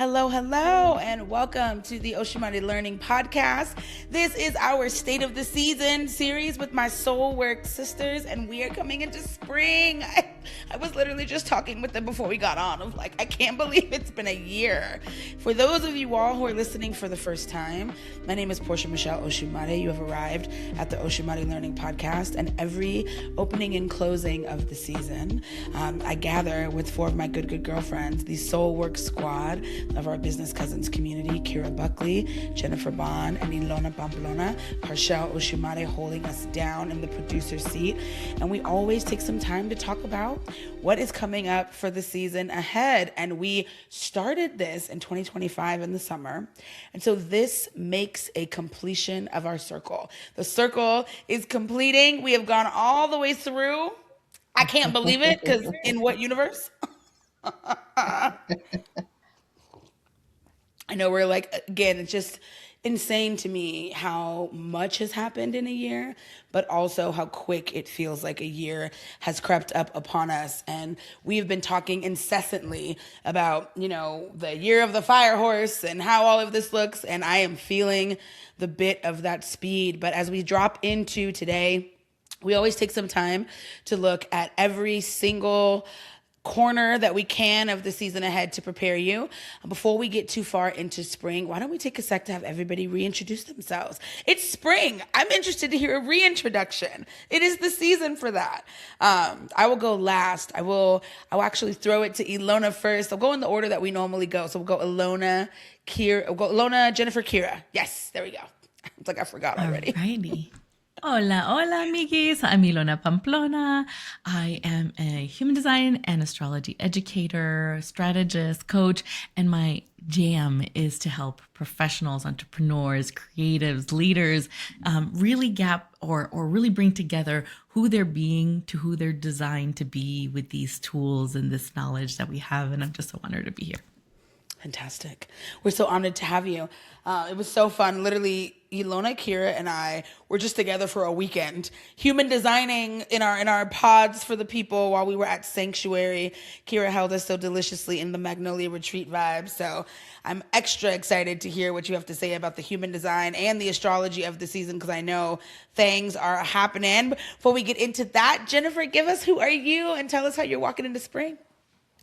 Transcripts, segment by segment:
Hello, and welcome to the Osumaré Learning Podcast. This is our State of the Season series with my soul work sisters, and we are coming into spring. I was literally just talking with them before we got on of like, I can't believe it's been a year. For those of you all who are listening for the first time, my name is Portia Michele Osumaré. You have arrived at the Osumaré Learning Podcast, and every opening and closing of the season, I gather with four of my good girlfriends, the soul work squad of our business cousins community, Kira Buckley, Jennifer Bohn, and Ilona Pamplona, Portia Osumaré holding us down in the producer seat. And we always take some time to talk about what is coming up for the season ahead. And we started this in 2025 in the summer. And so this makes a completion of our circle. The circle is completing. We have gone all the way through. I can't believe it, because in what universe? I know we're like, again, it's just insane to me how much has happened in a year, but also how quick it feels like a year has crept up upon us. And we've been talking incessantly about, the year of the fire horse and how all of this looks. And I am feeling the bit of that speed. But as we drop into today, we always take some time to look at every single corner that we can of the season ahead to prepare you. Before we get too far into spring, why don't we take a sec to have everybody reintroduce themselves? It's spring. I'm interested to hear a reintroduction. It is the season for that. I will go last. I'll actually throw it to Ilona first. I'll go in the order that we normally go. So we'll go Ilona, Kira, Jennifer, Kira. Yes, there we go. It's like I forgot already. Alrighty. Hola, amigues. I'm Ilona Pamplona. I am a human design and astrology educator, strategist, coach, and my jam is to help professionals, entrepreneurs, creatives, leaders really gap or really bring together who they're being to who they're designed to be with these tools and this knowledge that we have. And I'm just so honored to be here. Fantastic. We're so honored to have you. It was so fun. Literally, Ilona, Kira, and I were just together for a weekend, human designing in our pods for the people while we were at Sanctuary. Kira held us so deliciously in the Magnolia Retreat vibe. So I'm extra excited to hear what you have to say about the human design and the astrology of the season, because I know things are happening. Before we get into that, Jennifer, give us who are you and tell us how you're walking into spring.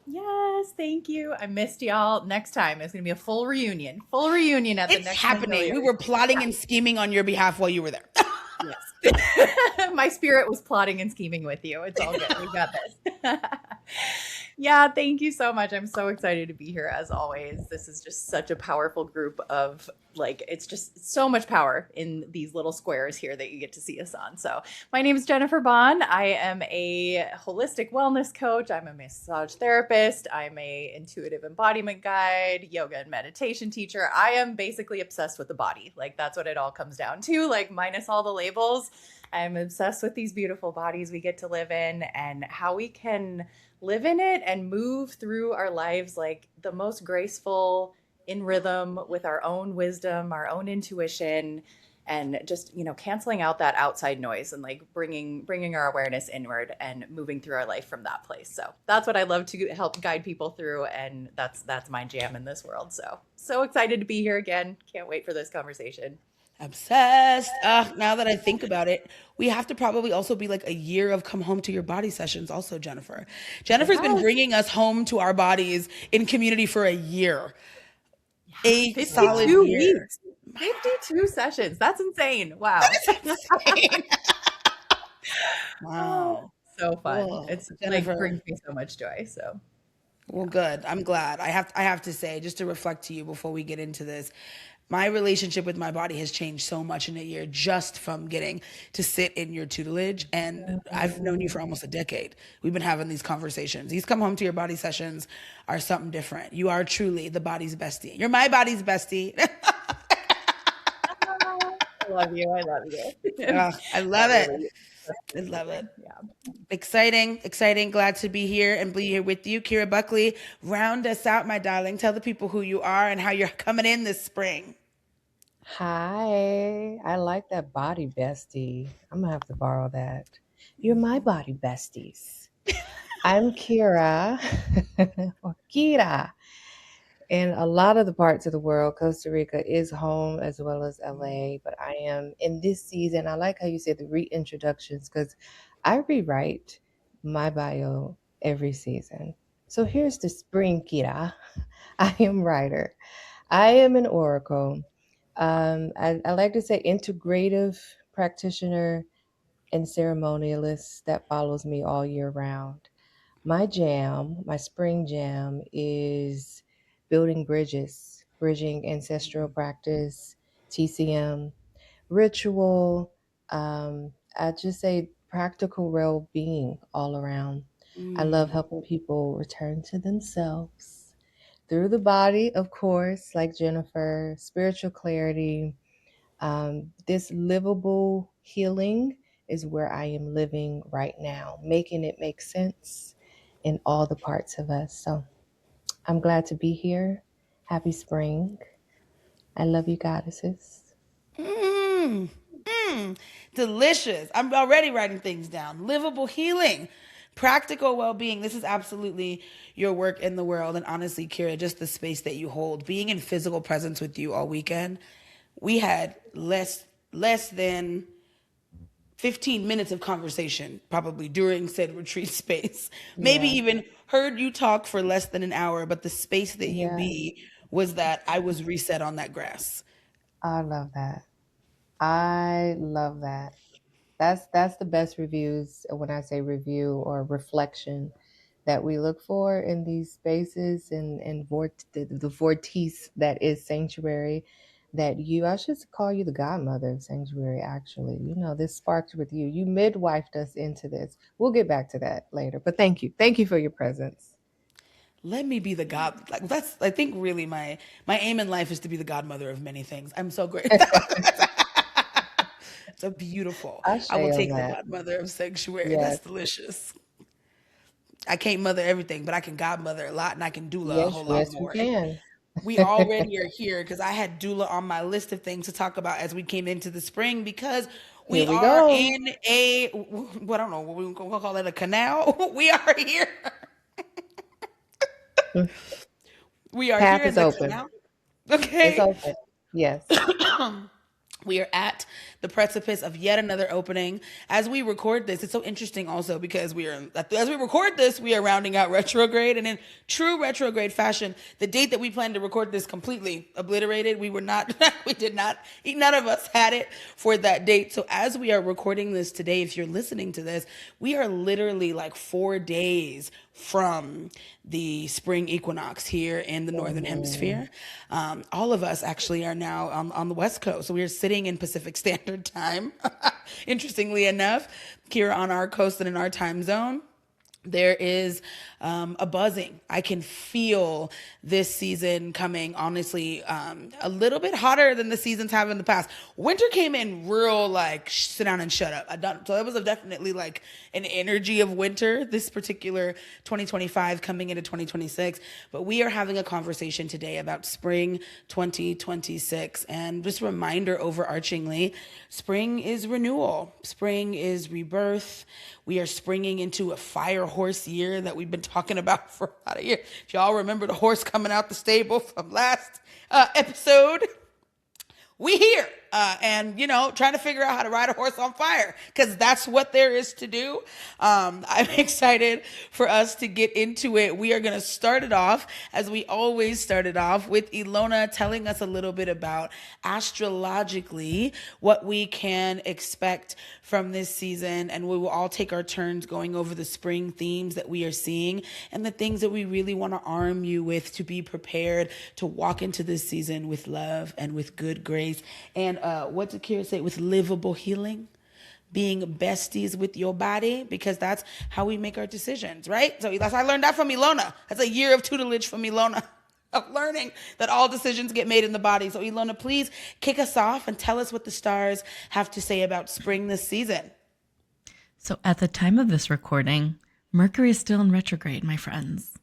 Yes, thank you. I missed y'all. Next time it's going to be a full reunion at the next. It's happening. We were plotting and scheming on your behalf while you were there. Yes. My spirit was plotting and scheming with you. It's all good. We got this. Yeah, thank you so much. I'm so excited to be here as always. This is just such a powerful group of it's just so much power in these little squares here that you get to see us on. So my name is Jennifer Bohn. I am a holistic wellness coach. I'm a massage therapist. I'm a intuitive embodiment guide, yoga and meditation teacher. I am basically obsessed with the body. That's what it all comes down to, minus all the labels. I'm obsessed with these beautiful bodies we get to live in and how we can live in it and move through our lives the most graceful, in rhythm with our own wisdom, our own intuition, and just, canceling out that outside noise and bringing our awareness inward and moving through our life from that place. So that's what I love to help guide people through. And that's my jam in this world. So excited to be here again. Can't wait for this conversation. Obsessed. Now that I think about it, we have to probably also be a year of come home to your body sessions also, Jennifer. Jennifer's been bringing us home to our bodies in community for a year. A solid year. Weeks. 52 sessions. That's insane. Wow. Insane. Wow. So fun. Cool. It's Jennifer, brings me so much joy. So well, good. I'm glad. I have to say, just to reflect to you before we get into this, my relationship with my body has changed so much in a year just from getting to sit in your tutelage. And I've known you for almost a decade. We've been having these conversations. These come home to your body sessions are something different. You are truly the body's bestie. You're my body's bestie. I love you. I love it. I love it. Yeah. Exciting. Glad to be here and be here with you. Kira Buckley, round us out, my darling. Tell the people who you are and how you're coming in this spring. Hi, I like that body bestie. I'm gonna have to borrow that. You're my body besties. I'm Kira, or Kira, In a lot of the parts of the world, Costa Rica is home as well as LA, but I am in this season. I like how you said the reintroductions because I rewrite my bio every season. So here's the spring, Kira. I am writer. I am an oracle. I like to say integrative practitioner and ceremonialist that follows me all year round. My jam, my spring jam, is building bridges, bridging ancestral practice, TCM, ritual. I just say practical well being all around. I love Mm. helping people return to themselves through the body, of course, like Jennifer, spiritual clarity, this livable healing is where I am living right now, making it make sense in all the parts of us. So I'm glad to be here. Happy spring. I love you, goddesses. Mm. Mm. Delicious. I'm already writing things down. Livable healing, practical well-being. This is absolutely your work in the world. And honestly, Kira, just the space that you hold, being in physical presence with you all weekend, we had less than 15 minutes of conversation probably during said retreat space. Maybe Yeah, even heard you talk for less than an hour, but the space that you yeah, be was that I was reset on that grass. I love that. I love that. That's the best reviews when I say review or reflection that we look for in these spaces and the vortice that is sanctuary. That you, I should call you the godmother of sanctuary. Actually, this sparked with you. You midwifed us into this. We'll get back to that later. But thank you for your presence. Let me be the god. Like that's I think really my aim in life is to be the godmother of many things. I'm so grateful. So beautiful. I I will say on take the that. godmother of sanctuary. That's Yes, delicious. I can't mother everything, but I can godmother a lot and I can doula a yes, whole lot yes, you more. And can. we already are here because I had doula on my list of things to talk about as we came into the spring because Here we we are go. in a what I don't know what we gonna call it, a canal. We are here. We are here Path in is the open. canal. It's Okay. open. Yes. We are at the precipice of yet another opening. As we record this, it's so interesting also because as we record this, we are rounding out retrograde. And in true retrograde fashion, the date that we planned to record this completely obliterated. We were not, we did not, none of us had it for that date. So as we are recording this today, if you're listening to this, we are literally like 4 days from the spring equinox here in the northern Mhm. hemisphere. All of us actually are now on the west coast, so we are sitting in Pacific Standard Time. Interestingly enough, here on our coast and in our time zone, there is a buzzing. I can feel this season coming, honestly, a little bit hotter than the seasons have in the past. Winter came in real like sit down and shut up. So that was definitely like an energy of winter this particular 2025 coming into 2026. But we are having a conversation today about spring 2026, and just a reminder overarchingly, spring is renewal. Spring is rebirth. We are springing into a fire horse year that we've been talking about for about a year. If y'all remember the horse coming out the stable from last episode, we here and trying to figure out how to ride a horse on fire because that's what there is to do. I'm excited for us to get into it. We are going to start it off as we always started off with Ilona telling us a little bit about astrologically what we can expect from this season, and we will all take our turns going over the spring themes that we are seeing and the things that we really want to arm you with to be prepared to walk into this season with love and with good grace. And what did Kira say? With livable healing, being besties with your body, because that's how we make our decisions, right? So I learned that from Ilona. That's a year of tutelage from Ilona, of learning that all decisions get made in the body. So Ilona, please kick us off and tell us what the stars have to say about spring this season. So at the time of this recording, Mercury is still in retrograde, my friends.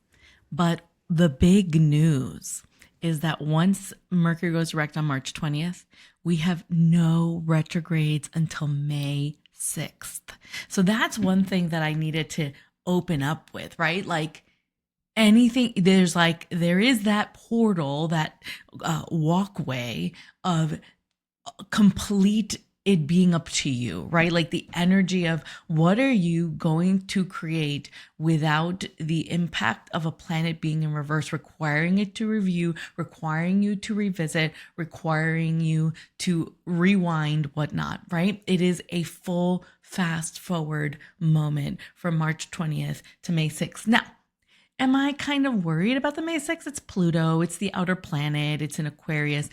But the big news is that once Mercury goes direct on March 20th, we have no retrogrades until May 6th. So that's one thing that I needed to open up with, right? Like, anything, there is that portal, that walkway of complete it being up to you, right? Like the energy of what are you going to create without the impact of a planet being in reverse, requiring it to review, requiring you to revisit, requiring you to rewind, whatnot, right? It is a full fast forward moment from March 20th to May 6th. Now, am I kind of worried about the May 6th? It's Pluto. It's the outer planet. It's in Aquarius.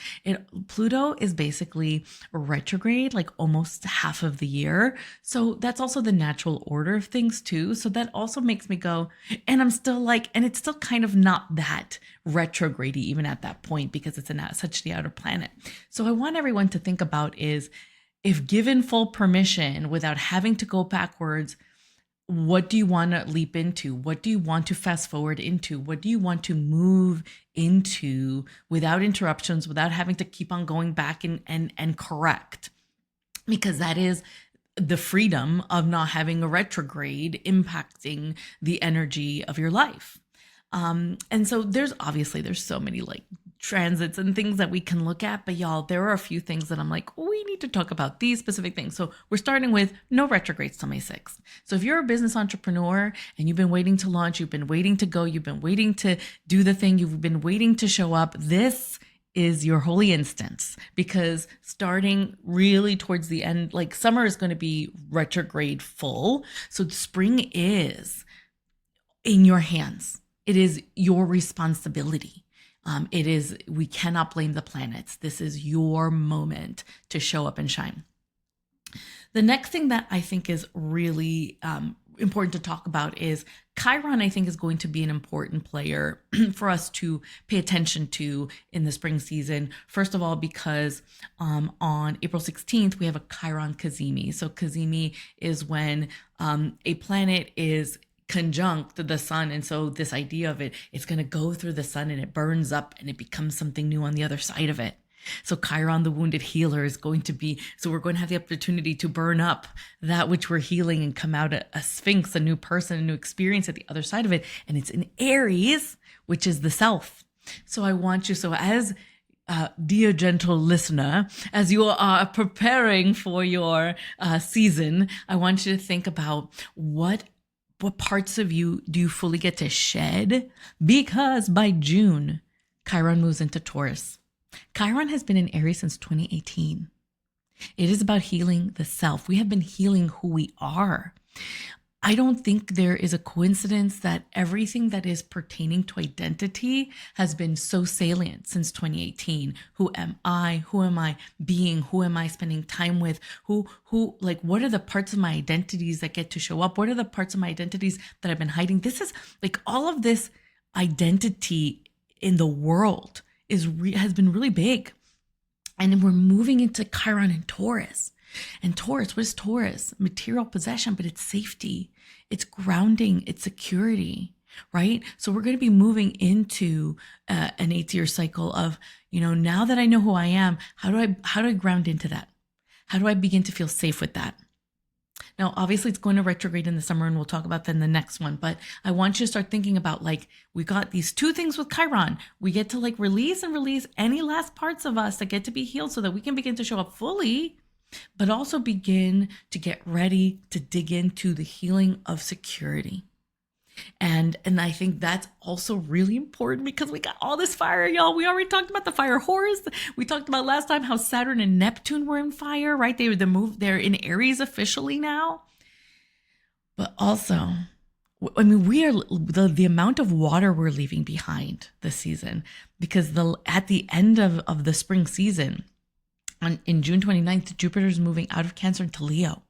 Pluto is basically retrograde, like almost half of the year. So that's also the natural order of things too. So that also makes me go, and I'm still like, and it's still kind of not that retrograde even at that point because it's such the outer planet. So I want everyone to think about is, if given full permission without having to go backwards, what do you want to leap into? What do you want to fast forward into? What do you want to move into without interruptions, without having to keep on going back and correct? Because that is the freedom of not having a retrograde impacting the energy of your life. And so there's so many like transits and things that we can look at, but y'all, there are a few things that I'm like, we need to talk about these specific things. So we're starting with no retrogrades till May 6th. So if you're a business entrepreneur and you've been waiting to launch, you've been waiting to go, you've been waiting to do the thing, you've been waiting to show up, this is your holy instance, because starting really towards the end, like summer is going to be retrograde full. So spring is in your hands. It is your responsibility. We cannot blame the planets. This is your moment to show up and shine. The next thing that I think is really important to talk about is Chiron, I think, is going to be an important player for us to pay attention to in the spring season. First of all, because on April 16th, we have a Chiron Cazimi. So Cazimi is when a planet is conjunct the sun, and so this idea of it's going to go through the sun and it burns up and it becomes something new on the other side of it. So Chiron, the wounded healer, is going to be, so we're going to have the opportunity to burn up that which we're healing and come out a sphinx, a new person, a new experience at the other side of it. And it's in Aries, which is the self. So I want you, so as dear gentle listener, as you are preparing for your season, I want you to think about what parts of you do you fully get to shed? Because by June, Chiron moves into Taurus. Chiron has been in Aries since 2018. It is about healing the self. We have been healing who we are. I don't think there is a coincidence that everything that is pertaining to identity has been so salient since 2018. Who am I? Who am I being? Who am I spending time with? Like, what are the parts of my identities that get to show up? What are the parts of my identities that I've been hiding? This is like all of this identity in the world has been really big. And we're moving into Chiron and Taurus. And Taurus, what is Taurus? Material possession, but it's safety, it's grounding, it's security, right? So we're going to be moving into an 8-year cycle of, now that I know who I am, how do I ground into that? How do I begin to feel safe with that? Now, obviously it's going to retrograde in the summer and we'll talk about that in the next one, but I want you to start thinking about, like, we got these two things with Chiron. We get to like release any last parts of us that get to be healed so that we can begin to show up fully, but also begin to get ready to dig into the healing of security. And I think that's also really important because we got all this fire, y'all. We already talked about the fire horse. We talked about last time how Saturn and Neptune were in fire, right? They're in Aries officially now. But also, I mean, we are the amount of water we're leaving behind this season, because at the end of the spring season, in June 29th, Jupiter is moving out of Cancer into Leo.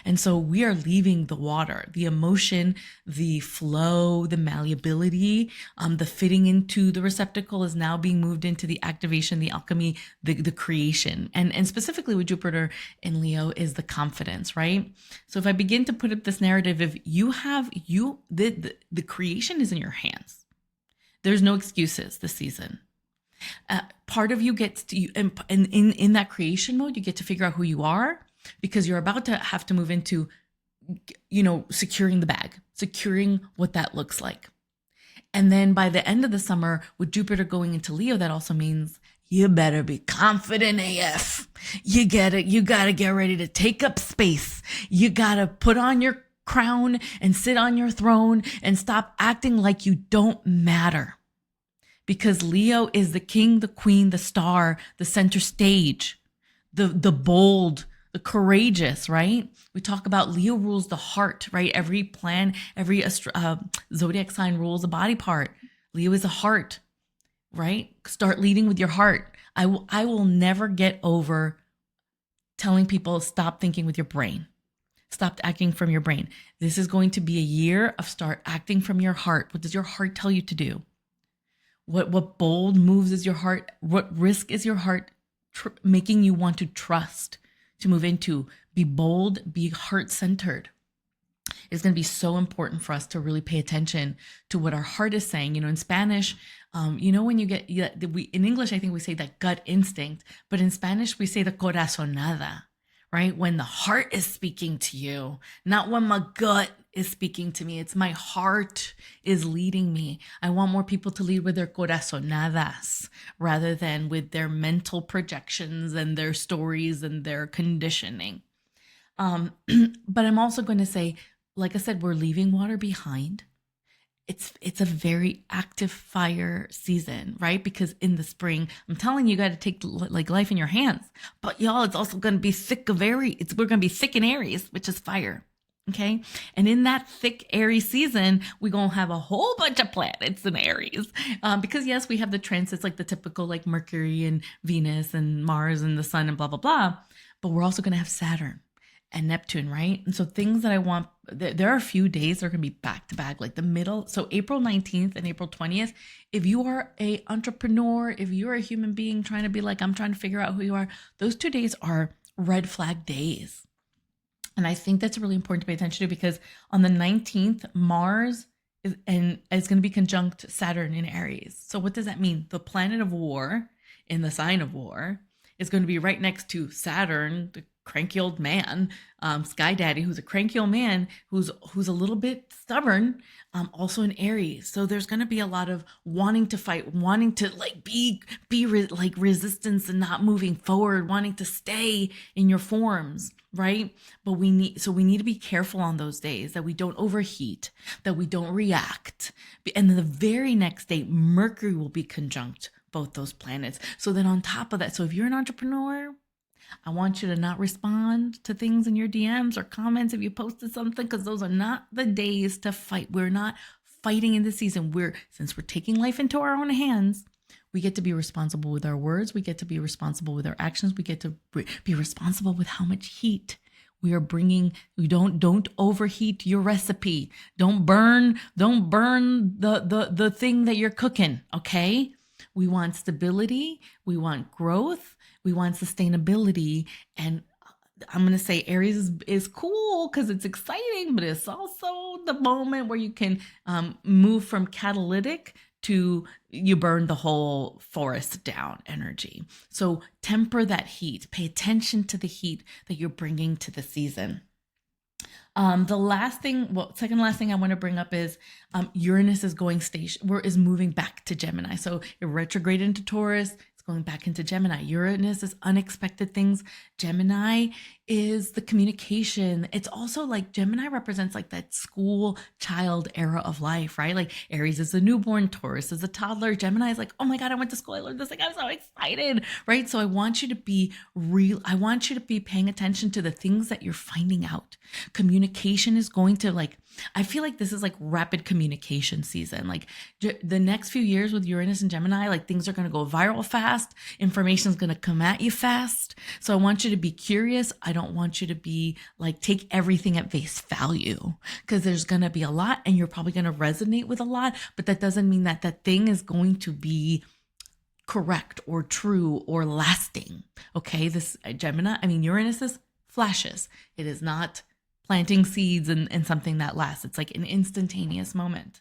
And so we are leaving the water, the emotion, the flow, the malleability, the fitting into the receptacle is now being moved into the activation, the alchemy, the creation. And specifically with Jupiter in Leo is the confidence, right? So if I begin to put up this narrative, if the creation is in your hands, there's no excuses this season. Part of you gets to, in that creation mode, you get to figure out who you are, because you're about to have to move into, securing the bag, securing what that looks like. And then by the end of the summer, with Jupiter going into Leo, that also means you better be confident AF. You gotta get ready to take up space. You gotta put on your crown and sit on your throne and stop acting like you don't matter. Because Leo is the king, the queen, the star, the center stage, the bold, the courageous, right? We talk about Leo rules the heart, right? Every plan, every zodiac sign rules a body part. Leo is a heart, right? Start leading with your heart. I will never get over telling people stop thinking with your brain. Stop acting from your brain. This is going to be a year of start acting from your heart. What does your heart tell you to do? What bold moves is your heart? What risk is your heart making you want to trust to move into? Be bold, be heart-centered. It's going to be so important for us to really pay attention to what our heart is saying. In Spanish, when you get, in English, I think we say that gut instinct, but in Spanish, we say the corazonada, right? When the heart is speaking to you, not when my gut is speaking to me. It's my heart is leading me. I want more people to lead with their corazonadas rather than with their mental projections and their stories and their conditioning. But I'm also going to say, like I said, we're leaving water behind. It's a very active fire season, right? Because in the spring, I'm telling you, got to take like life in your hands. But y'all, it's also going to be thick of Aries. We're going to be thick in Aries, which is fire. Okay. And in that thick Aries season, we're going to have a whole bunch of planets in Aries. Because yes, we have the transits, like the typical like Mercury and Venus and Mars and the sun and blah, blah, blah. But we're also going to have Saturn and Neptune, right? And so things that I want, there are a few days that are going to be back to back, like the middle. So April 19th and April 20th, if you are a entrepreneur, if you're a human being trying to be like, I'm trying to figure out who you are, those 2 days are red flag days. And I think that's really important to pay attention to because on the 19th, Mars is going to be conjunct Saturn in Aries. So what does that mean? The planet of war in the sign of war is going to be right next to Saturn, the cranky old man, Sky Daddy, who's a cranky old man, who's a little bit stubborn, also in Aries. So there's going to be a lot of wanting to fight, wanting to like be like resistance and not moving forward, wanting to stay in your forms, right? But we need to be careful on those days that we don't overheat, that we don't react. And then the very next day, Mercury will be conjunct both those planets. So then on top of that, so if you're an entrepreneur, I want you to not respond to things in your DMs or comments if you posted something, because those are not the days to fight. We're not fighting in the season. Since we're taking life into our own hands, we get to be responsible with our words. We get to be responsible with our actions. We get to be responsible with how much heat we are bringing. We don't overheat your recipe. Don't burn the thing that you're cooking. Okay. We want stability. We want growth. We want sustainability. And I'm going to say Aries is cool because it's exciting, but it's also the moment where you can move from catalytic to you burn the whole forest down energy. So temper that heat. Pay attention to the heat that you're bringing to the season. Second last thing I want to bring up is Uranus is is moving back to Gemini. So it retrograded into Taurus. It's going back into Gemini. Uranus is unexpected things. Gemini is the communication. It's also like Gemini represents like that school child era of life, right? Like Aries is a newborn, Taurus is a toddler. Gemini is like, oh my God, I went to school. I learned this. Like, I'm so excited, right? So I want you to be real. I want you to be paying attention to the things that you're finding out. Communication is going to I feel like this is like rapid communication season. Like the next few years with Uranus and Gemini, like things are going to go viral fast. Information is going to come at you fast. So I want you to be curious. I don't want you to be like, take everything at face value because there's going to be a lot and you're probably going to resonate with a lot, but that doesn't mean that that thing is going to be correct or true or lasting. Okay. This Uranus is flashes. It is not planting seeds and something that lasts. It's like an instantaneous moment.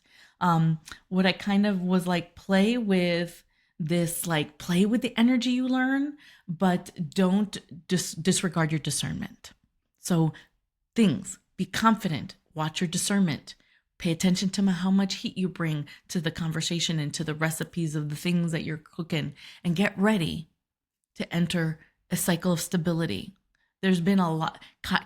What I kind of was like, play with the energy you learn, but don't disregard your discernment. So be confident, watch your discernment, Pay attention to how much heat you bring to the conversation and to the recipes of the things that you're cooking, and get ready to enter a cycle of stability. There's been a lot.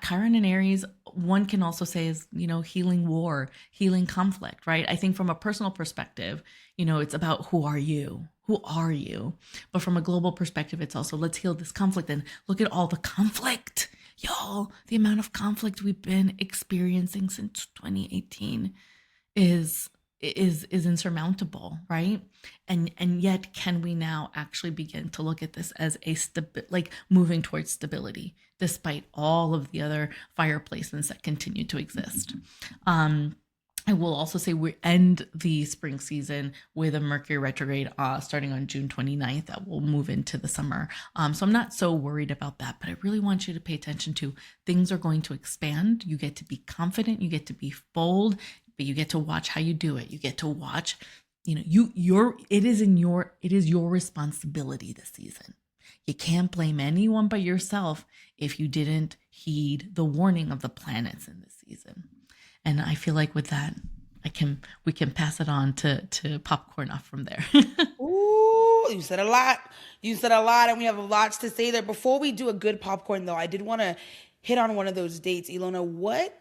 Chiron and Aries, one can also say, is, healing war, healing conflict, right? I think from a personal perspective, it's about who are you? Who are you? But from a global perspective, it's also, let's heal this conflict, and look at all the conflict. Y'all, the amount of conflict we've been experiencing since 2018 is insurmountable, right? And yet, can we now actually begin to look at this as moving towards stability, despite all of the other fireplaces that continue to exist? I will also say we end the spring season with a Mercury retrograde starting on June 29th that will move into the summer. So I'm not so worried about that, but I really want you to pay attention to things are going to expand. You get to be confident, you get to be bold, but you get to watch how you do it. You get to watch, it is your responsibility this season. You can't blame anyone but yourself if you didn't heed the warning of the planets in this season. And I feel like with that, we can pass it on to popcorn off from there. Ooh, you said a lot. And we have lots to say there. Before we do a good popcorn, though, I did want to hit on one of those dates. Ilona, what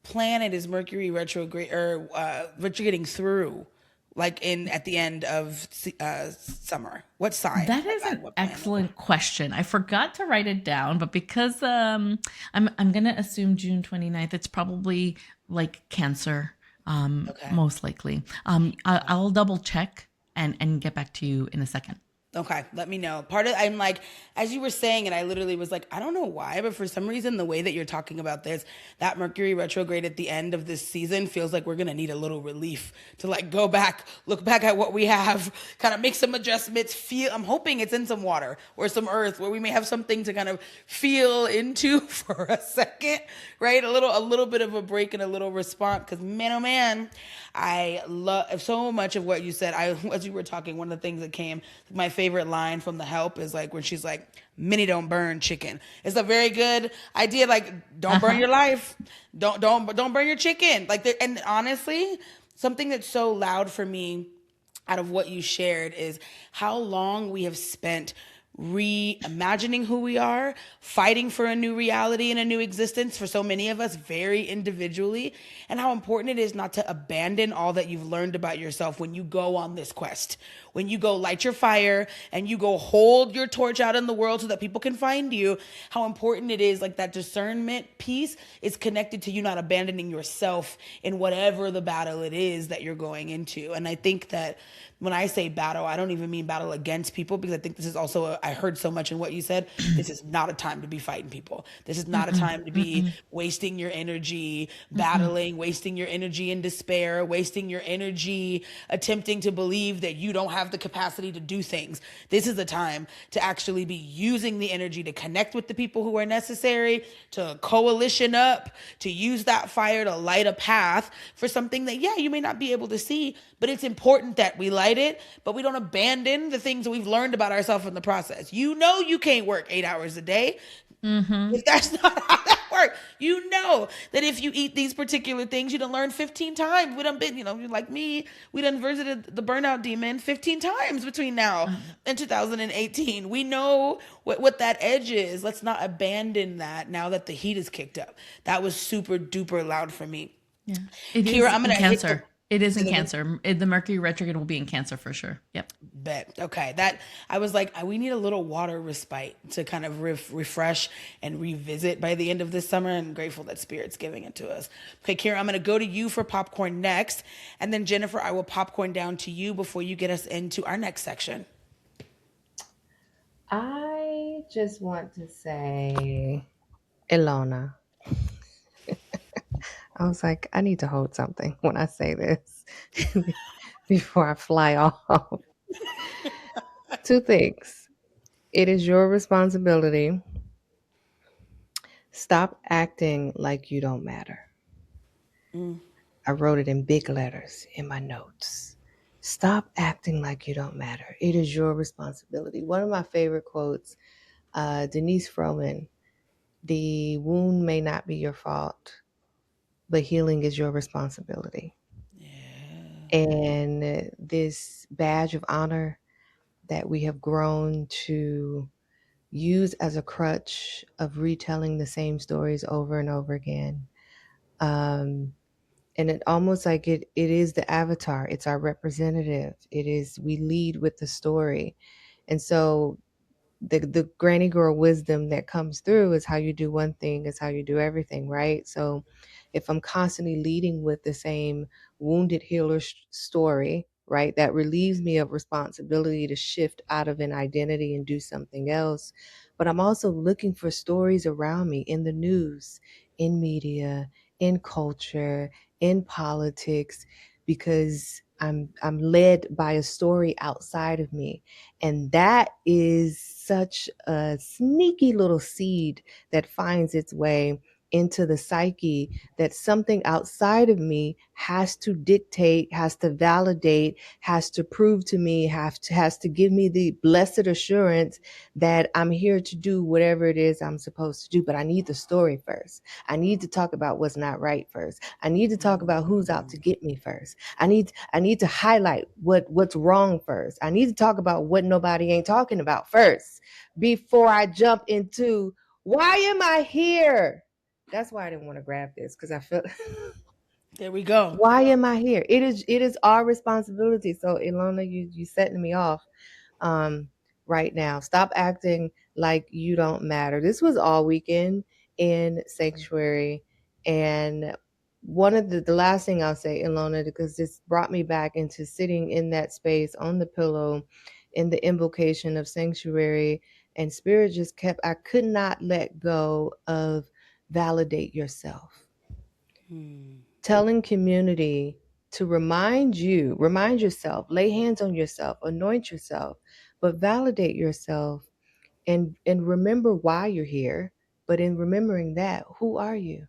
planet is Mercury retrograde or retrograding through? Like at the end of summer, what sign? That is an excellent question. I forgot to write it down, but because I'm gonna assume June 29th, it's probably like Cancer, okay. Most likely. I'll double check and get back to you in a second. Okay, let me know. I'm like, as you were saying it, I literally was like, I don't know why, but for some reason, the way that you're talking about this, that Mercury retrograde at the end of this season feels like we're going to need a little relief to like go back, look back at what we have, kind of make some adjustments, I'm hoping it's in some water or some earth where we may have something to kind of feel into for a second, right? A little bit of a break and a little response, because man, oh man, I love so much of what you said. As you were talking, one of the things that came, my favorite line from The Help is like when she's like, "Many don't burn chicken." It's a very good idea. Like, don't burn your life. Don't burn your chicken. Like, and honestly, something that's so loud for me out of what you shared is how long we have spent reimagining who we are, fighting for a new reality and a new existence for so many of us very individually, and how important it is not to abandon all that you've learned about yourself when you go on this quest. When you go light your fire and you go hold your torch out in the world so that people can find you, how important it is, like that discernment piece is connected to you not abandoning yourself in whatever the battle it is that you're going into. And I think that when I say battle, I don't even mean battle against people, because I think this is also, I heard so much in what you said, this is not a time to be fighting people. This is not a time to be wasting your energy, battling, wasting your energy in despair, wasting your energy attempting to believe that you don't have the capacity to do things. This is a time to actually be using the energy to connect with the people who are necessary, to coalition up, to use that fire to light a path for something that, yeah, you may not be able to see, but it's important that we light it, but we don't abandon the things that we've learned about ourselves in the process. You know you can't work 8 hours a day. If that's not how that works, you know that if you eat these particular things, you done learn 15 times. We done been, like me, we done visited the burnout demon 15 times between now and 2018. We know what that edge is. Let's not abandon that now that the heat is kicked up. That was super duper loud for me. Yeah, Kira, I'm gonna Cancer. It is in Cancer. The Mercury retrograde will be in Cancer for sure. Yep. Bet. Okay. That I was like, we need a little water respite to kind of refresh and revisit by the end of this summer. And grateful that Spirit's giving it to us. Okay, Kira, I'm going to go to you for popcorn next. And then Jennifer, I will popcorn down to you before you get us into our next section. I just want to say, Ilona. I was like, I need to hold something when I say this before I fly off. Two things. It is your responsibility. Stop acting like you don't matter. I wrote it in big letters in my notes. Stop acting like you don't matter. It is your responsibility. One of my favorite quotes, Denise Froman, "The wound may not be your fault, but healing is your responsibility." and this badge of honor that we have grown to use as a crutch of retelling the same stories over and over again. Um, and it almost like it is the avatar. It's our representative. We lead with the story. And so the granny girl wisdom that comes through is how you do one thing is how you do everything, right? So if I'm constantly leading with the same wounded healer story, right, that relieves me of responsibility to shift out of an identity and do something else. But I'm also looking for stories around me in the news, in media, in culture, in politics, because I'm led by a story outside of me. And that is such a sneaky little seed that finds its way into the psyche, that something outside of me has to dictate, has to validate, has to prove to me, has to give me the blessed assurance that I'm here to do whatever it is I'm supposed to do. But I need the story first. I need to talk about what's not right first. I need to talk about who's out to get me first. I need to highlight what's wrong first. I need to talk about what nobody ain't talking about first before I jump into why am I here? That's why I didn't want to grab this, because I felt There we go. why am I here? It is our responsibility. So Ilona, you setting me off right now. Stop acting like you don't matter. This was all weekend in Sanctuary, and one of the last thing I'll say, Ilona, because this brought me back into sitting in that space on the pillow in the invocation of Sanctuary, and Spirit just I could not let go of validate yourself. Telling community to remind yourself, lay hands on yourself, anoint yourself, but validate yourself and remember why you're here. But in remembering that, who are you?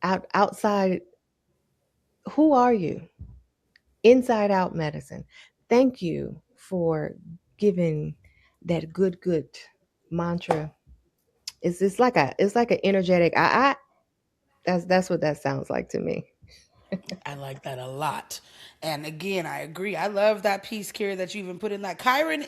Outside, who are you? Inside out medicine. Thank you for giving that good mantra. It's like an energetic that's what that sounds like to me. I like that a lot. And again, I agree. I love that piece, Kira, that you even put in that Chiron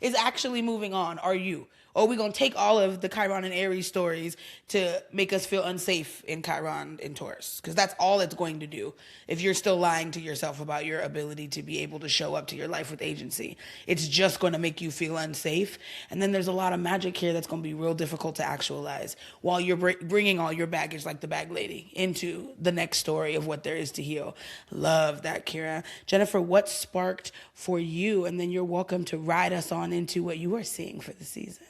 is actually moving on. Are you? Or are we going to take all of the Chiron and Aries stories to make us feel unsafe in Chiron and Taurus? Because that's all it's going to do if you're still lying to yourself about your ability to be able to show up to your life with agency. It's just going to make you feel unsafe. And then there's a lot of magic here that's going to be real difficult to actualize while you're bringing all your baggage, like the bag lady, into the next story of what there is to heal. Love that, Kira. Jennifer, what sparked for you? And then you're welcome to ride us on into what you are seeing for the season.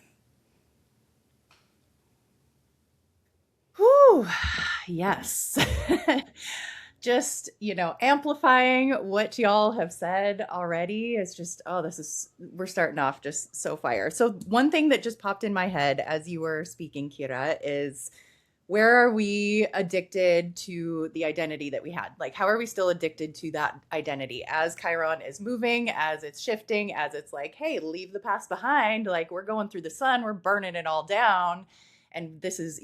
Whew, yes. Just, amplifying what y'all have said already is just, we're starting off just so fire. So one thing that just popped in my head as you were speaking, Kira, is where are we addicted to the identity that we had? Like, how are we still addicted to that identity as Chiron is moving, as it's shifting, as it's like, hey, leave the past behind. Like, we're going through the sun, we're burning it all down. And this is,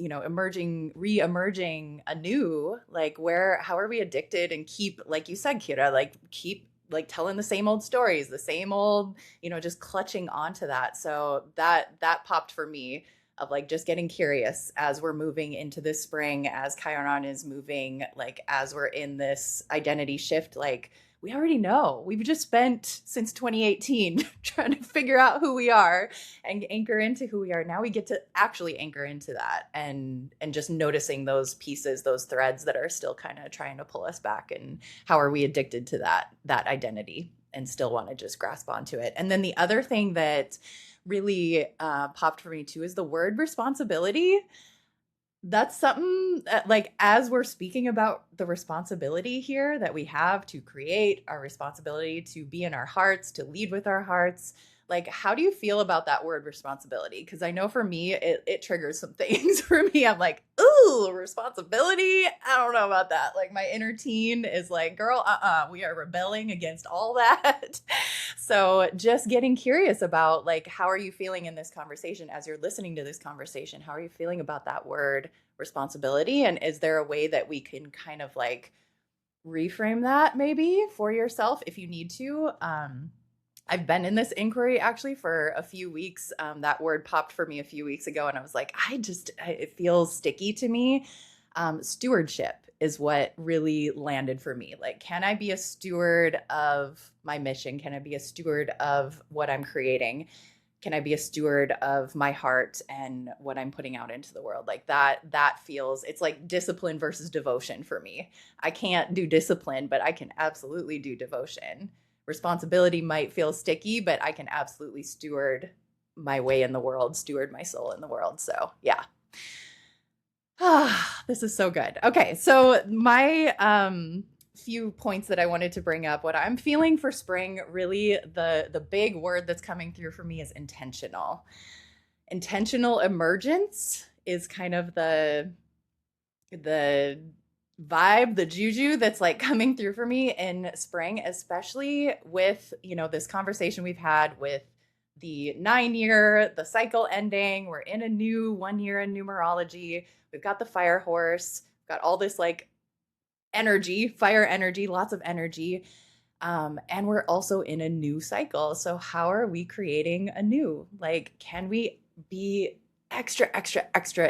re-emerging anew. Like, how are we addicted and keep, like you said, Kira, keep telling the same old stories, the same old, just clutching onto that. So that popped for me of just getting curious as we're moving into this spring, as Chiron is moving, as we're in this identity shift, we already know. We've just spent since 2018 trying to figure out who we are and anchor into who we are. Now we get to actually anchor into that and just noticing those pieces, those threads that are still kind of trying to pull us back, and how are we addicted to that identity and still want to just grasp onto it. And then the other thing that really popped for me too is the word responsibility. That's something that, as we're speaking about the responsibility here that we have to create, our responsibility to be in our hearts, to lead with our hearts, how do you feel about that word responsibility? Because I know for me, it triggers some things for me. I'm like, ooh, responsibility? I don't know about that. My inner teen is like, girl, we are rebelling against all that. So just getting curious about how are you feeling in this conversation as you're listening to this conversation? How are you feeling about that word responsibility? And is there a way that we can kind of reframe that maybe for yourself if you need to. I've been in this inquiry actually for a few weeks. That word popped for me a few weeks ago, and I was like, it feels sticky to me. Stewardship is what really landed for me. Like, can I be a steward of my mission? Can I be a steward of what I'm creating? Can I be a steward of my heart and what I'm putting out into the world? Like that feels, it's like discipline versus devotion for me. I can't do discipline, but I can absolutely do devotion. Responsibility might feel sticky, but I can absolutely steward my way in the world, steward my soul in the world. So yeah. This is so good. Okay. So my, few points that I wanted to bring up. What I'm feeling for spring, really the big word that's coming through for me is intentional. Intentional emergence is kind of the vibe, the juju that's like coming through for me in spring, especially with, this conversation we've had with the 9-year, the cycle ending. We're in a new 1 year in numerology. We've got the fire horse, got all this like energy, fire energy, lots of energy. And we're also in a new cycle. So how are we creating a new? Like, can we be extra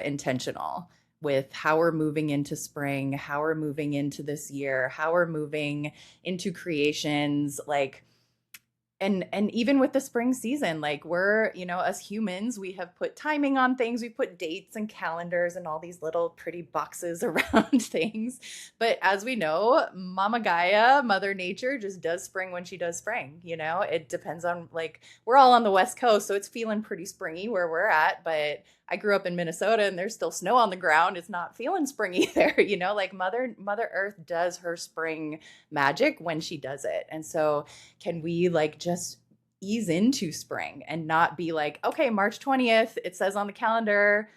intentional with how we're moving into spring, how we're moving into this year, how we're moving into creations, like, and even with the spring season, like we're, as humans, we have put timing on things. We put dates and calendars and all these little pretty boxes around things. But as we know, Mama Gaia, Mother Nature, just does spring when she does spring. It depends on, like, we're all on the West Coast, so it's feeling pretty springy where we're at. But I grew up in Minnesota and there's still snow on the ground. It's not feeling springy there, like Mother Earth does her spring magic when she does it. And so can we like just ease into spring and not be like, okay, March 20th, it says on the calendar,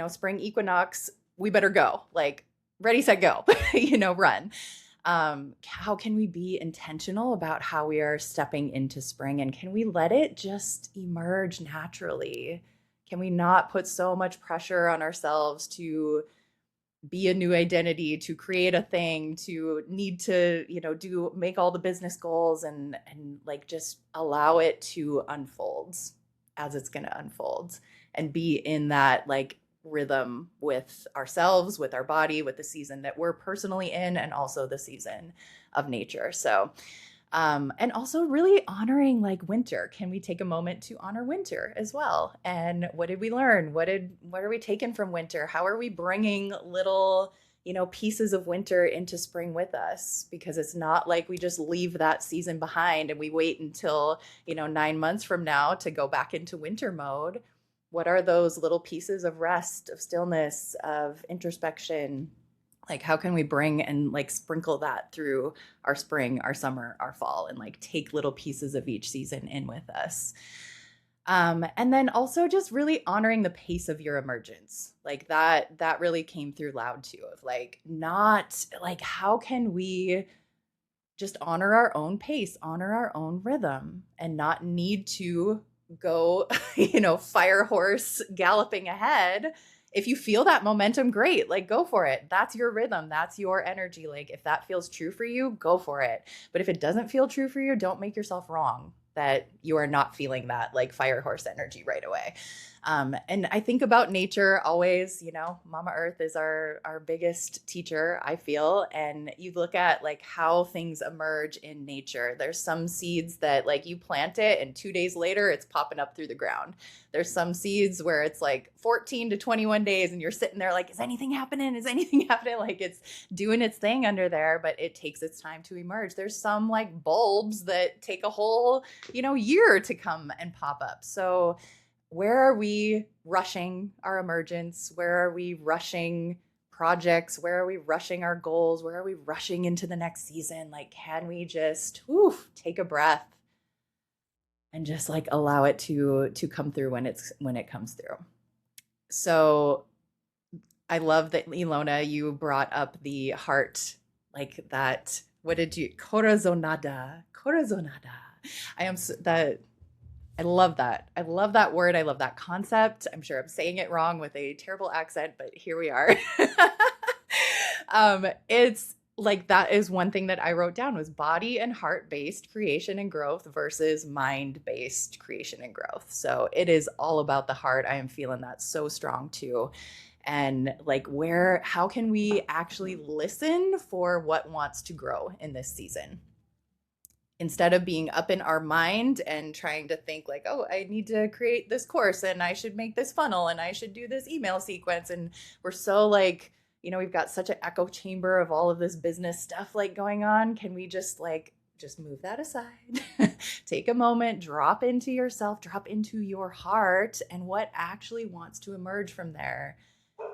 spring equinox, we better go, like ready, set, go, run. How can we be intentional about how we are stepping into spring, and can we let it just emerge naturally? Can we not put so much pressure on ourselves to be a new identity, to create a thing, to need to, make all the business goals and like just allow it to unfold as it's going to unfold, and be in that like rhythm with ourselves, with our body, with the season that we're personally in, and also the season of nature. So and also really honoring like winter. Can we take a moment to honor winter as well? And what did we learn? What are we taking from winter? How are we bringing little, pieces of winter into spring with us? Because it's not like we just leave that season behind and we wait until, 9 months from now to go back into winter mode. What are those little pieces of rest, of stillness, of introspection? Like, how can we bring and like sprinkle that through our spring, our summer, our fall, and like take little pieces of each season in with us? And then also just really honoring the pace of your emergence. Like that really came through loud too, of like, not like, how can we just honor our own pace, honor our own rhythm, and not need to go, fire horse galloping ahead. If you feel that momentum, great, like go for it. That's your rhythm. That's your energy. Like if that feels true for you, go for it. But if it doesn't feel true for you, don't make yourself wrong that you are not feeling that like fire horse energy right away. And I think about nature always, Mama Earth is our biggest teacher, I feel. And you look at like how things emerge in nature. There's some seeds that like you plant it and 2 days later it's popping up through the ground. There's some seeds where it's like 14 to 21 days and you're sitting there like, is anything happening? Is anything happening? Like it's doing its thing under there, but it takes its time to emerge. There's some like bulbs that take a whole, year to come and pop up. So where are we rushing our emergence? Where are we rushing projects? Where are we rushing our goals? Where are we rushing into the next season? Like, can we just take a breath and just like allow it to come through when it comes through? So I love that, Ilona, you brought up the heart, like that. What did you, corazonada. I love that. I love that word. I love that concept. I'm sure I'm saying it wrong with a terrible accent, but here we are. like that is one thing that I wrote down was body and heart-based creation and growth versus mind-based creation and growth. So it is all about the heart. I am feeling that so strong too. And like how can we actually listen for what wants to grow in this season? Instead of being up in our mind and trying to think like, oh, I need to create this course and I should make this funnel and I should do this email sequence. And we're so like, we've got such an echo chamber of all of this business stuff like going on. Can we just move that aside, take a moment, drop into yourself, drop into your heart and what actually wants to emerge from there?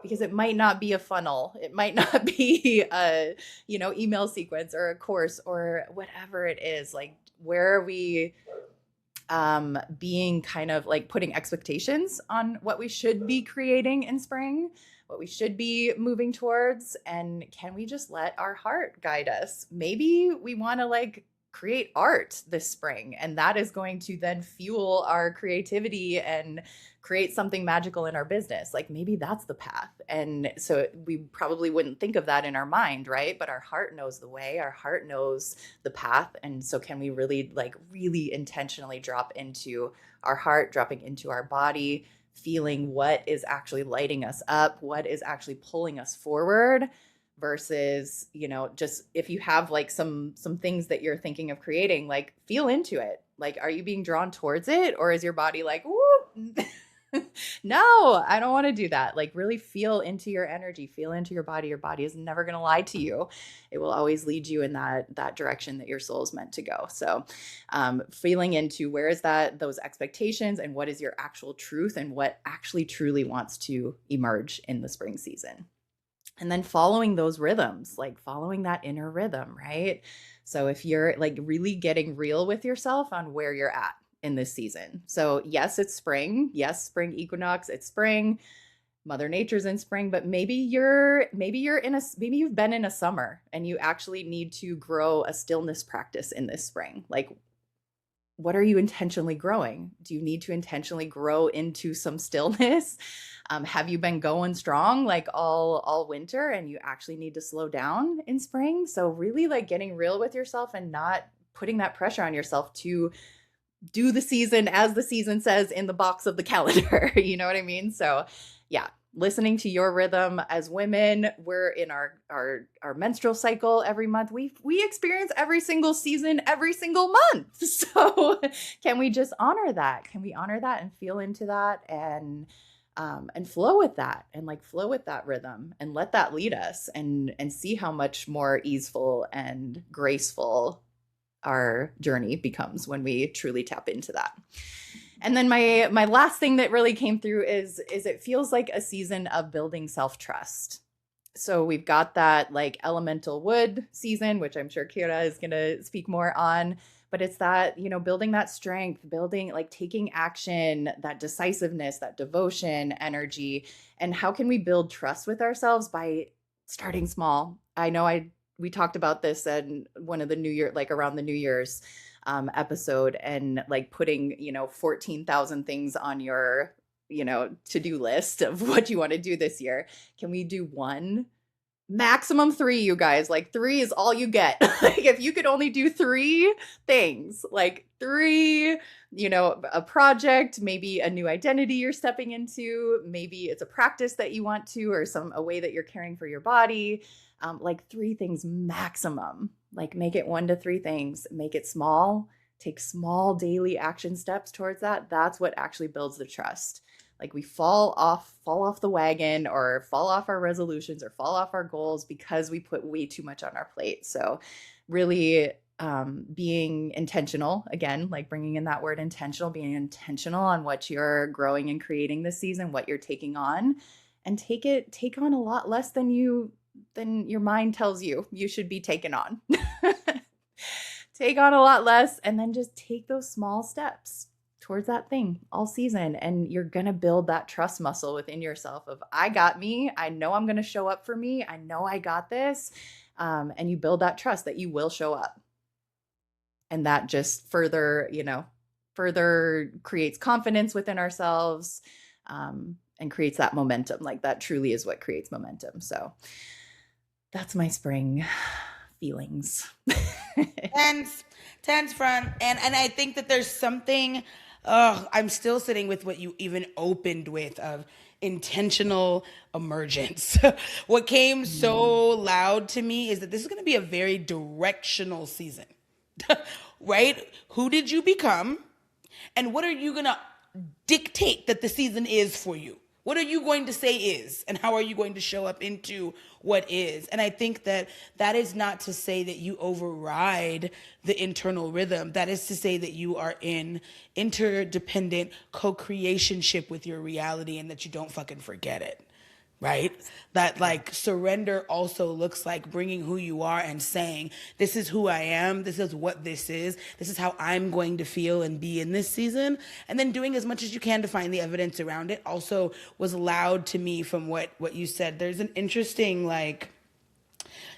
Because it might not be a funnel. It might not be a, email sequence or a course or whatever it is. Like, where are we being kind of like putting expectations on what we should be creating in spring, what we should be moving towards? And can we just let our heart guide us? Maybe we want to like create art this spring, and that is going to then fuel our creativity and create something magical in our business. Like maybe that's the path. And so we probably wouldn't think of that in our mind, right? But our heart knows the way, our heart knows the path. And so can we really intentionally drop into our heart, dropping into our body, feeling what is actually lighting us up, what is actually pulling us forward, versus, just if you have like some things that you're thinking of creating, like feel into it. Like, are you being drawn towards it? Or is your body like, whoop, no, I don't want to do that. Like really feel into your energy, feel into your body. Your body is never going to lie to you. It will always lead you in that direction that your soul is meant to go. So feeling into where is those expectations and what is your actual truth and what actually truly wants to emerge in the spring season. And then following those rhythms, like following that inner rhythm, right? So if you're like really getting real with yourself on where you're at in this season. So yes, it's spring. Yes, spring equinox, it's spring. Mother Nature's in spring, but maybe you've been in a summer and you actually need to grow a stillness practice in this spring. Like, what are you intentionally growing? Do you need to intentionally grow into some stillness? Have you been going strong like all winter and you actually need to slow down in spring? So really like getting real with yourself and not putting that pressure on yourself to do the season as the season says in the box of the calendar. You know what I mean? So yeah, listening to your rhythm. As women, we're in our menstrual cycle every month. We experience every single season every single month. So can we just honor that? Can we honor that and feel into that and flow with that and like flow with that rhythm and let that lead us and see how much more easeful and graceful our journey becomes when we truly tap into that. And then my last thing that really came through is it feels like a season of building self-trust. So we've got that like elemental wood season, which I'm sure Kira is going to speak more on, but it's that, building that strength, building like taking action, that decisiveness, that devotion energy. And how can we build trust with ourselves? By starting small. I know we talked about this in one of the New Year, like around the New Year's episode, and like putting, 14,000 things on your, to-do list of what you want to do this year. Can we do one? Maximum 3, you guys. Like 3 is all you get. Like if you could only do 3 things, like 3, a project, maybe a new identity you're stepping into, maybe it's a practice that you want to, or a way that you're caring for your body. Like 3 things maximum. Like make it 1 to 3 things, make it small, take small daily action steps towards that. That's what actually builds the trust. Like we fall off the wagon or fall off our resolutions or fall off our goals because we put way too much on our plate. So really being intentional, again, like bringing in that word intentional, being intentional on what you're growing and creating this season, what you're taking on, and take on a lot less than your mind tells you should be taken on. Take on a lot less and then just take those small steps towards that thing all season. And you're going to build that trust muscle within yourself of, I got me. I know I'm going to show up for me. I know I got this. And you build that trust that you will show up. And that just further creates confidence within ourselves, and creates that momentum. Like that truly is what creates momentum. So That's my spring feelings. Tense front. And I think that there's something, I'm still sitting with what you even opened with of intentional emergence. What came so loud to me is that this is going to be a very directional season, right? Who did you become? And what are you going to dictate that the season is for you? What are you going to say is, and how are you going to show up into what is? And I think that that is not to say that you override the internal rhythm. That is to say that you are in interdependent co-creationship with your reality and that you don't fucking forget it. Right? That like surrender also looks like bringing who you are and saying, this is who I am. This is what this is how I'm going to feel and be in this season. And then doing as much as you can to find the evidence around it also was loud to me from what you said. There's an interesting like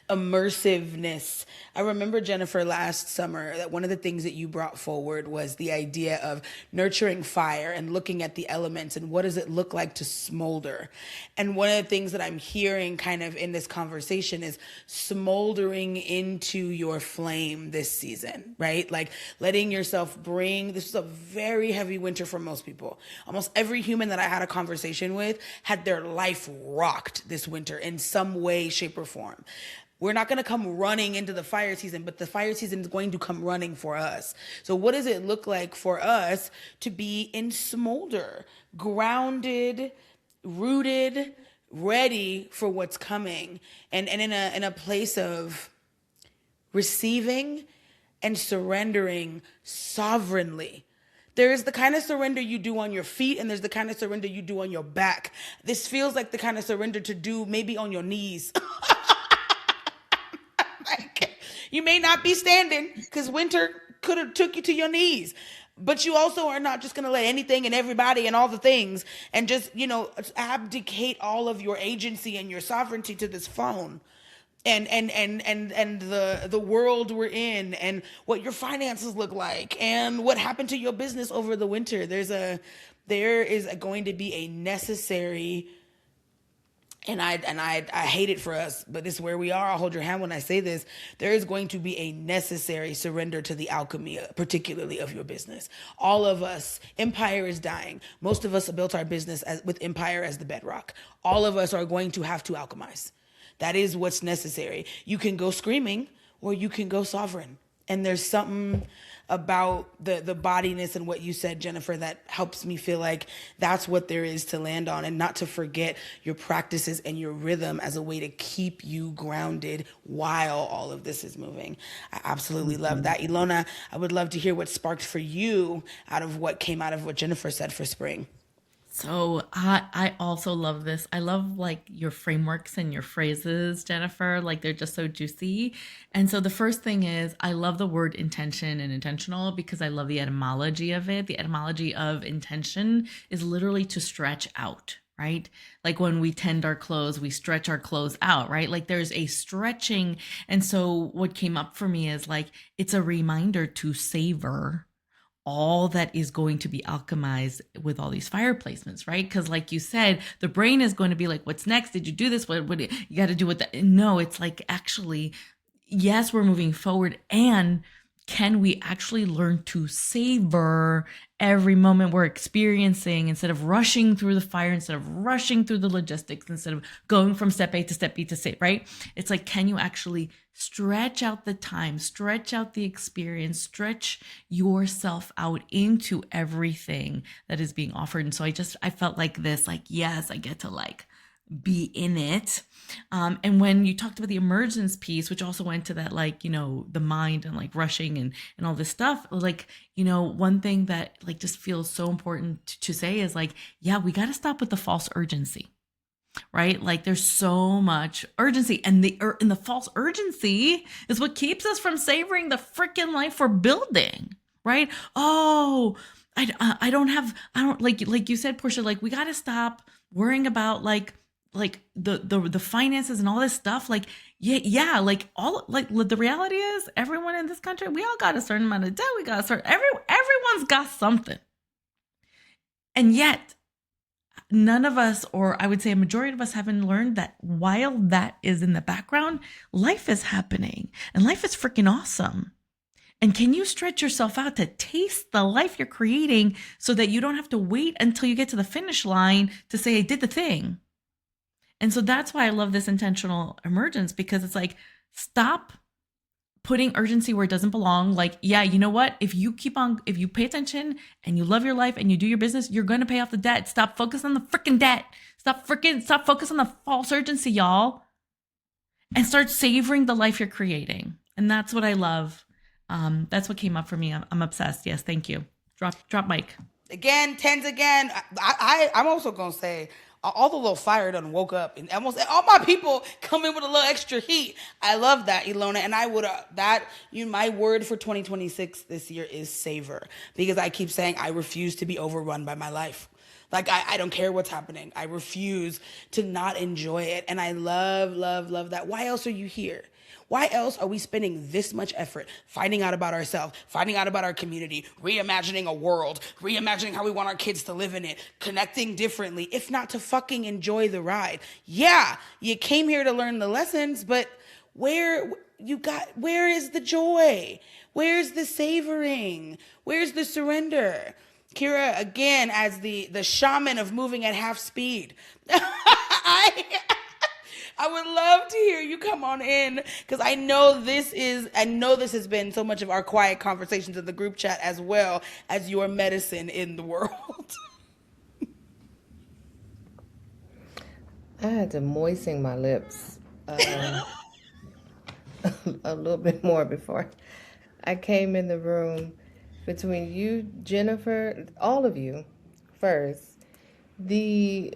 immersiveness. I remember, Jennifer, last summer that one of the things that you brought forward was the idea of nurturing fire and looking at the elements and what does it look like to smolder. And one of the things that I'm hearing kind of in this conversation is smoldering into your flame this season, right? Like letting yourself this is a very heavy winter for most people. Almost every human that I had a conversation with had their life rocked this winter in some way, shape, or form. We're not going to come running into the fire season, but the fire season is going to come running for us. So what does it look like for us to be in smolder, grounded, rooted, ready for what's coming, and in a place of receiving and surrendering sovereignly? There's the kind of surrender you do on your feet, and there's the kind of surrender you do on your back. This feels like the kind of surrender to do maybe on your knees. You may not be standing because winter could have took you to your knees, but you also are not just going to let anything and everybody and all the things and just, abdicate all of your agency and your sovereignty to this phone and the world we're in and what your finances look like and what happened to your business over the winter. There is going to be a necessary. And I hate it for us, but this is where we are. I'll hold your hand when I say this. There is going to be a necessary surrender to the alchemy, particularly of your business. All of us, empire is dying. Most of us have built our business with empire as the bedrock. All of us are going to have to alchemize. That is what's necessary. You can go screaming or you can go sovereign. And there's something about the bodiness and what you said, Jennifer, that helps me feel like that's what there is to land on, and not to forget your practices and your rhythm as a way to keep you grounded while all of this is moving. I absolutely love that. Ilona, I would love to hear what sparked for you out of what came out of what Jennifer said for spring. So I also love this. I love like your frameworks and your phrases, Jennifer, like they're just so juicy. And so the first thing is I love the word intention and intentional because I love the etymology of it. The etymology of intention is literally to stretch out, right? Like when we tend our clothes, we stretch our clothes out, right? Like there's a stretching. And so what came up for me is like, it's a reminder to savor all that is going to be alchemized with all these fire placements, right? Because like you said, the brain is going to be like, what's next? Did you do this? What you got to do with that? No, it's like, actually, yes, we're moving forward. And can we actually learn to savor every moment we're experiencing instead of rushing through the fire, instead of rushing through the logistics, instead of going from step A to step B to step, right? It's like, can you actually stretch out the time, stretch out the experience, stretch yourself out into everything that is being offered? And so I felt like this, like, yes, I get to like be in it. And when you talked about the emergence piece, which also went to that, like, the mind and like rushing and all this stuff, like, one thing that like just feels so important to say is like, yeah, we got to stop with the false urgency, right? Like there's so much urgency, and the false urgency is what keeps us from savoring the freaking life we're building, right? Oh, I don't like you said, Portia, like we got to stop worrying about like the finances and all this stuff. Like, yeah, like all, like the reality is everyone in this country, we all got a certain amount of debt. We got everyone's got something. And yet none of us, or I would say a majority of us, haven't learned that while that is in the background, life is happening and life is freaking awesome. And can you stretch yourself out to taste the life you're creating so that you don't have to wait until you get to the finish line to say, I did the thing? And so that's why I love this intentional emergence, because it's like, stop putting urgency where it doesn't belong. Like, yeah, you know what? If you pay attention and you love your life and you do your business, you're going to pay off the debt. Stop focusing on the freaking debt. Stop focusing on the false urgency, y'all. And start savoring the life you're creating. And that's what I love. That's what came up for me. I'm obsessed. Yes, thank you. Drop mic. Again, tens again. I'm also gonna say all the little fire done woke up, and almost all my people come in with a little extra heat. I love that, Ilona, and I would my word for 2026 this year is savor, because I keep saying I refuse to be overrun by my life. Like, I don't care what's happening. I refuse to not enjoy it, and I love, love, love that. Why else are you here? Why else are we spending this much effort finding out about ourselves, finding out about our community, reimagining a world, reimagining how we want our kids to live in it, connecting differently, if not to fucking enjoy the ride? Yeah, you came here to learn the lessons, but where is the joy? Where's the savoring? Where's the surrender? Kira, again, as the shaman of moving at half speed, I would love to hear you come on in, because I know this has been so much of our quiet conversations in the group chat, as well as your medicine in the world. I had to moisten my lips a little bit more before I came in the room. Between you, Jennifer, all of you, first, the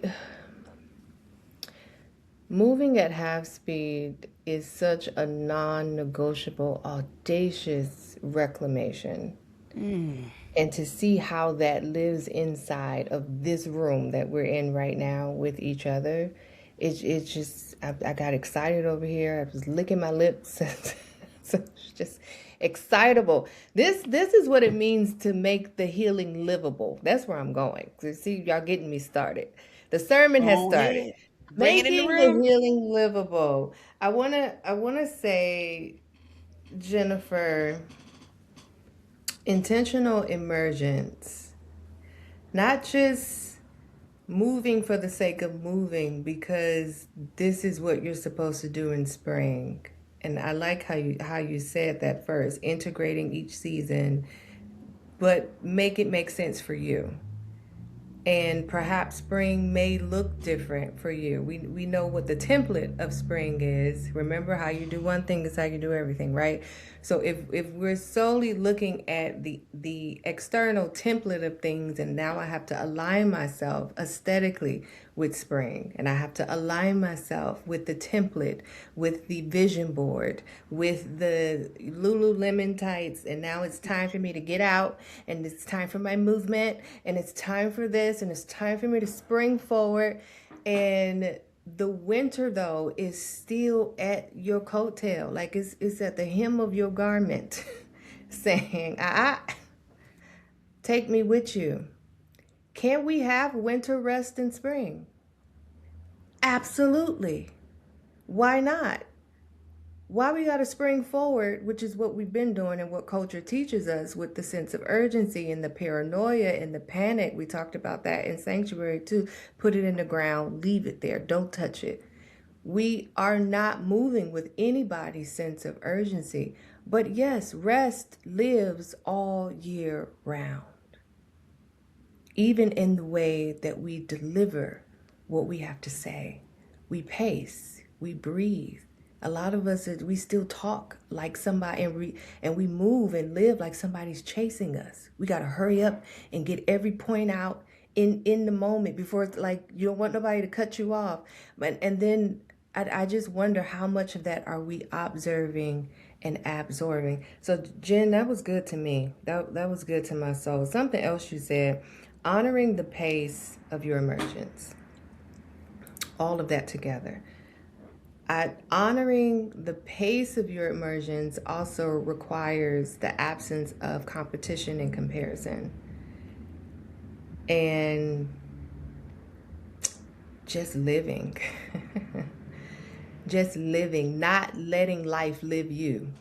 moving at half speed is such a non-negotiable, audacious reclamation. And to see how that lives inside of this room that we're in right now with each other, it's just, I got excited over here. I was licking my lips. So it's just excitable. This is what it means to make the healing livable. That's where I'm going. So see, y'all getting me started. The sermon has started. Making the healing livable. I wanna say, Jennifer, intentional emergence, not just moving for the sake of moving, because this is what you're supposed to do in spring. And I like how you said that first, integrating each season, but make it make sense for you. And perhaps spring may look different for you. We know what the template of spring is. Remember, how you do one thing is how you do everything, right? So if we're solely looking at the external template of things, and now I have to align myself aesthetically with spring, and I have to align myself with the template, with the vision board, with the Lululemon tights, and now it's time for me to get out, and it's time for my movement, and it's time for this, and it's time for me to spring forward. And the winter, though, is still at your coattail, like it's at the hem of your garment, saying, take me with you. Can we have winter rest in spring? Absolutely. Why not? Why we got to spring forward, which is what we've been doing and what culture teaches us, with the sense of urgency and the paranoia and the panic. We talked about that in Sanctuary too. Put it in the ground, leave it there, don't touch it. We are not moving with anybody's sense of urgency. But yes, rest lives all year round. Even in the way that we deliver what we have to say. We pace, we breathe. A lot of us, we still talk like somebody, and we move and live like somebody's chasing us. We got to hurry up and get every point out in the moment before it's like you don't want nobody to cut you off. And then I just wonder how much of that are we observing and absorbing. So Jen, that was good to me. That was good to my soul. Something else you said, honoring the pace of your emergence. All of that together. Honoring the pace of your emergence also requires the absence of competition and comparison. And just living. Just living, not letting life live you,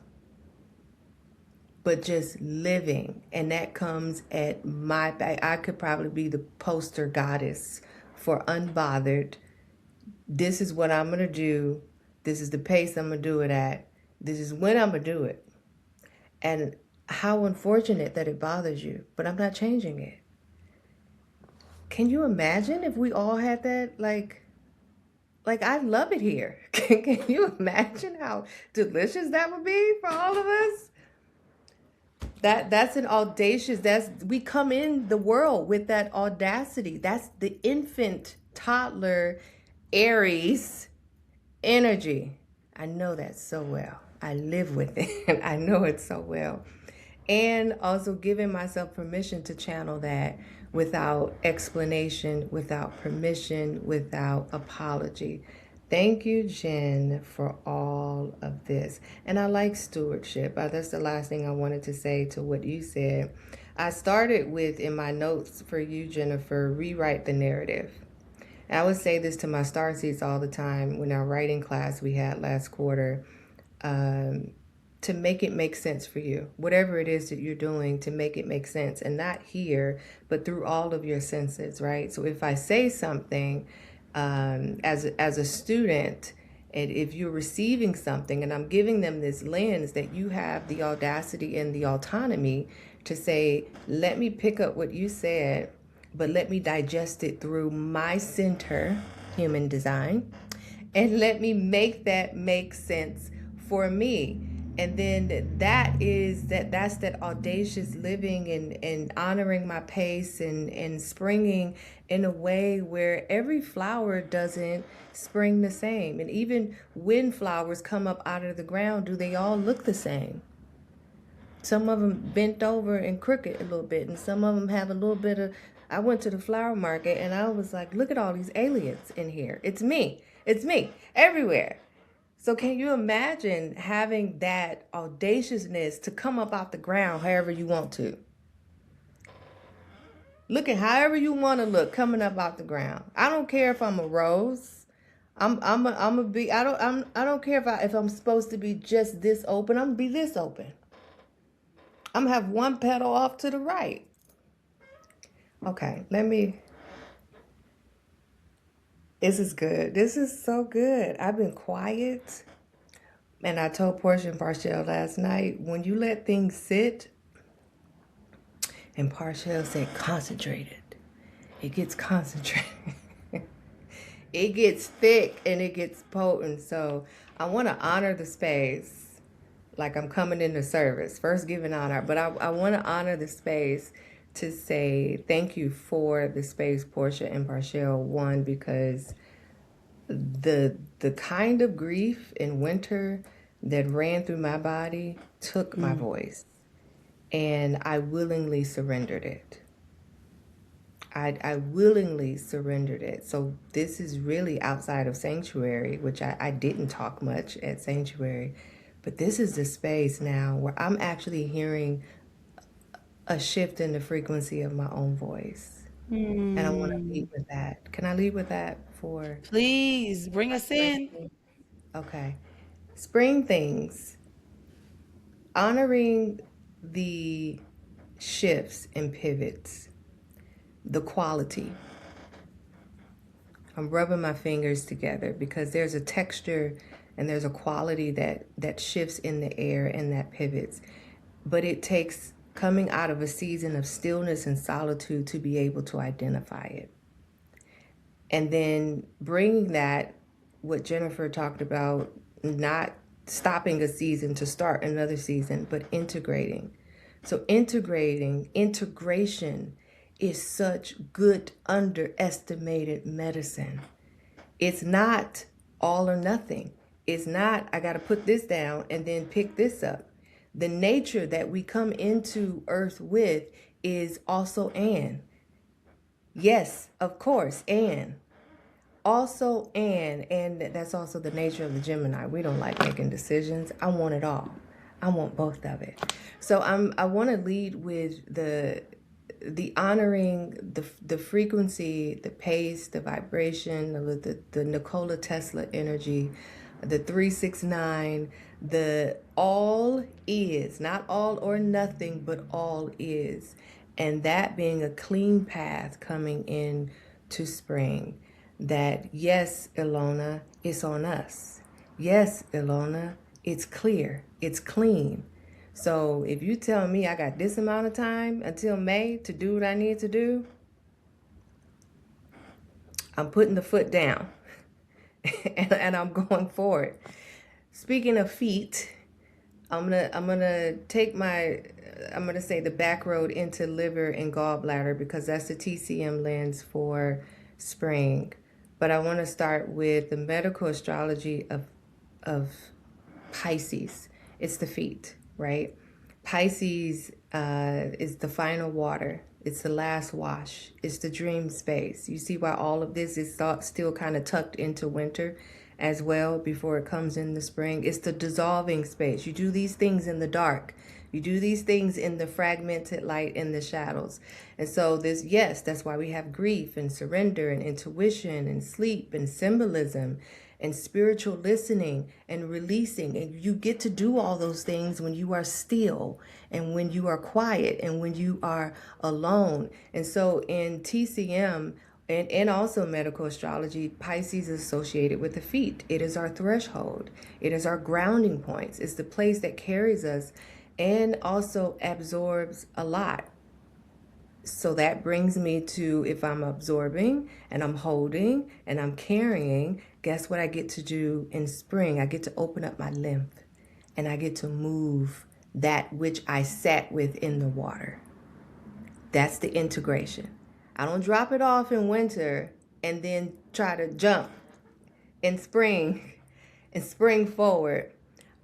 but just living. And that comes at my back. I could probably be the poster goddess for unbothered. This is what I'm going to do. This is the pace I'm going to do it at. This is when I'm going to do it. And how unfortunate that it bothers you, but I'm not changing it. Can you imagine if we all had that? Like I love it here. Can you imagine how delicious that would be for all of us? That's an audacious, we come in the world with that audacity. That's the infant, toddler, Aries energy. I know that so well. I live with it. I know it so well. And also giving myself permission to channel that without explanation, without permission, without apology. Thank you, Jen, for all of this. And I like stewardship. That's the last thing I wanted to say to what you said. I started with, in my notes for you, Jennifer, rewrite the narrative. And I would say this to my starseeds all the time when our writing class we had last quarter, to make it make sense for you. Whatever it is that you're doing, to make it make sense. And not here, but through all of your senses, right? So if I say something as a student, and if you're receiving something and I'm giving them this lens, that you have the audacity and the autonomy to say, let me pick up what you said, but let me digest it through my center, human design, and let me make that make sense for me. And then that's that audacious living and honoring my pace and springing in a way where every flower doesn't spring the same. And even when flowers come up out of the ground, do they all look the same? Some of them bent over and crooked a little bit, and some of them have a little bit of... I went to the flower market and I was like, look at all these aliens in here. It's me everywhere. So can you imagine having that audaciousness to come up out the ground however you want to? Looking however you want to look, coming up out the ground. I don't care if I'm a rose. I don't care if I'm supposed to be just this open. I'm gonna be this open. I'm gonna have one petal off to the right. Okay, this is good. This is so good. I've been quiet. And I told Portia and Parshell last night, when you let things sit, and Parshell said, concentrated. It gets concentrated. It gets thick and it gets potent. So I want to honor the space like I'm coming into service. First giving honor, but I want to honor the space to say thank you for the space, Portia and Parshell. One, because the kind of grief in winter that ran through my body took my voice, and I willingly surrendered it. I willingly surrendered it. So this is really outside of Sanctuary, which I didn't talk much at Sanctuary, but this is the space now where I'm actually hearing a shift in the frequency of my own voice. And I want to lead with that. Can I lead with that for... Please bring us in. Okay. Spring things. Honoring the shifts and pivots. The quality. I'm rubbing my fingers together because there's a texture and there's a quality that shifts in the air and that pivots. But it takes coming out of a season of stillness and solitude to be able to identify it. And then bringing that, what Jennifer talked about, not stopping a season to start another season, but integrating. So integration is such good underestimated medicine. It's not all or nothing. It's not, I got to put this down and then pick this up. The nature that we come into Earth with is also and. Yes, of course, and. Also and that's also the nature of the Gemini. We don't like making decisions. I want it all. I want both of it. So I want to lead with the honoring the frequency, the pace, the vibration, the Nikola Tesla energy, the 369, the all is, not all or nothing, but all is. And that being a clean path coming in to spring. That yes, Ilona, it's on us. Yes, Ilona, it's clear, it's clean. So if you tell me I got this amount of time until May to do what I need to do, I'm putting the foot down and I'm going forward. Speaking of feet, I'm gonna say the back road into liver and gallbladder, because that's the TCM lens for spring. But I want to start with the medical astrology of Pisces. It's the feet, right? Pisces is the final water. It's the last wash. It's the dream space. You see why all of this is still kind of tucked into winter as well before it comes in the spring. It's the dissolving space. You do these things in the dark. You do these things in the fragmented light and the shadows. And so that's why we have grief and surrender and intuition and sleep and symbolism and spiritual listening and releasing. And you get to do all those things when you are still and when you are quiet and when you are alone. And so in TCM and also medical astrology, Pisces is associated with the feet. It is our threshold. It is our grounding points. It's the place that carries us and also absorbs a lot. So that brings me to, if I'm absorbing and I'm holding and I'm carrying, guess what I get to do in spring? I get to open up my lymph and I get to move that which I sat with in the water. That's the integration. I don't drop it off in winter and then try to jump in spring and spring forward.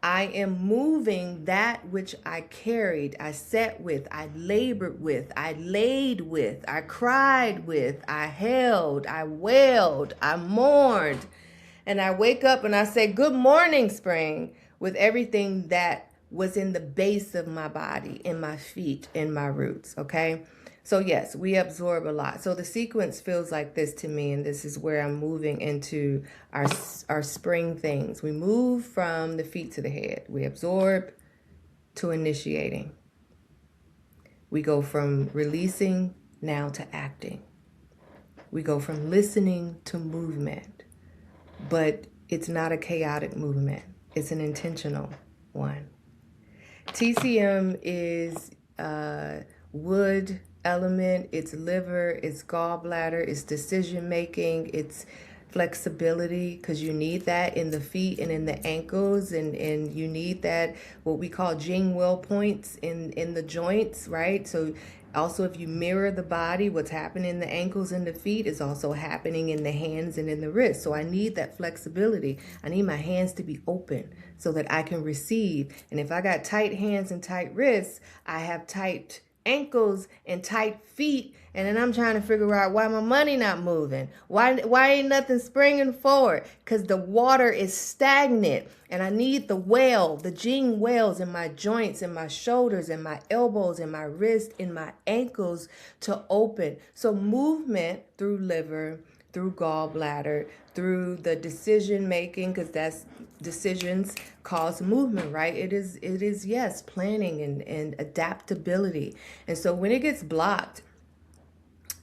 I am moving that which I carried, I sat with, I labored with, I laid with, I cried with, I held, I wailed, I mourned. And I wake up and I say, good morning, spring, with everything that was in the base of my body, in my feet, in my roots, okay? So yes, we absorb a lot. So the sequence feels like this to me, and this is where I'm moving into our spring things. We move from the feet to the head. We absorb to initiating. We go from releasing now to acting. We go from listening to movement, but it's not a chaotic movement. It's an intentional one. TCM is wood element, it's liver, it's gallbladder, it's decision making, it's flexibility, because you need that in the feet and in the ankles, and you need that, what we call Jing Will points in the joints, right? So also, if you mirror the body, what's happening in the ankles and the feet is also happening in the hands and in the wrists. So I need that flexibility. I need my hands to be open so that I can receive. And if I got tight hands and tight wrists, I have tight ankles and tight feet, and then I'm trying to figure out why my money not moving. Why ain't nothing springing forward? Because the water is stagnant, and I need the well, the Jing wells in my joints, in my shoulders, in my elbows, in my wrist, in my ankles to open. So movement through liver, through gallbladder, through the decision making, because that's decisions cause movement, right? It is yes, planning and adaptability. And so when it gets blocked,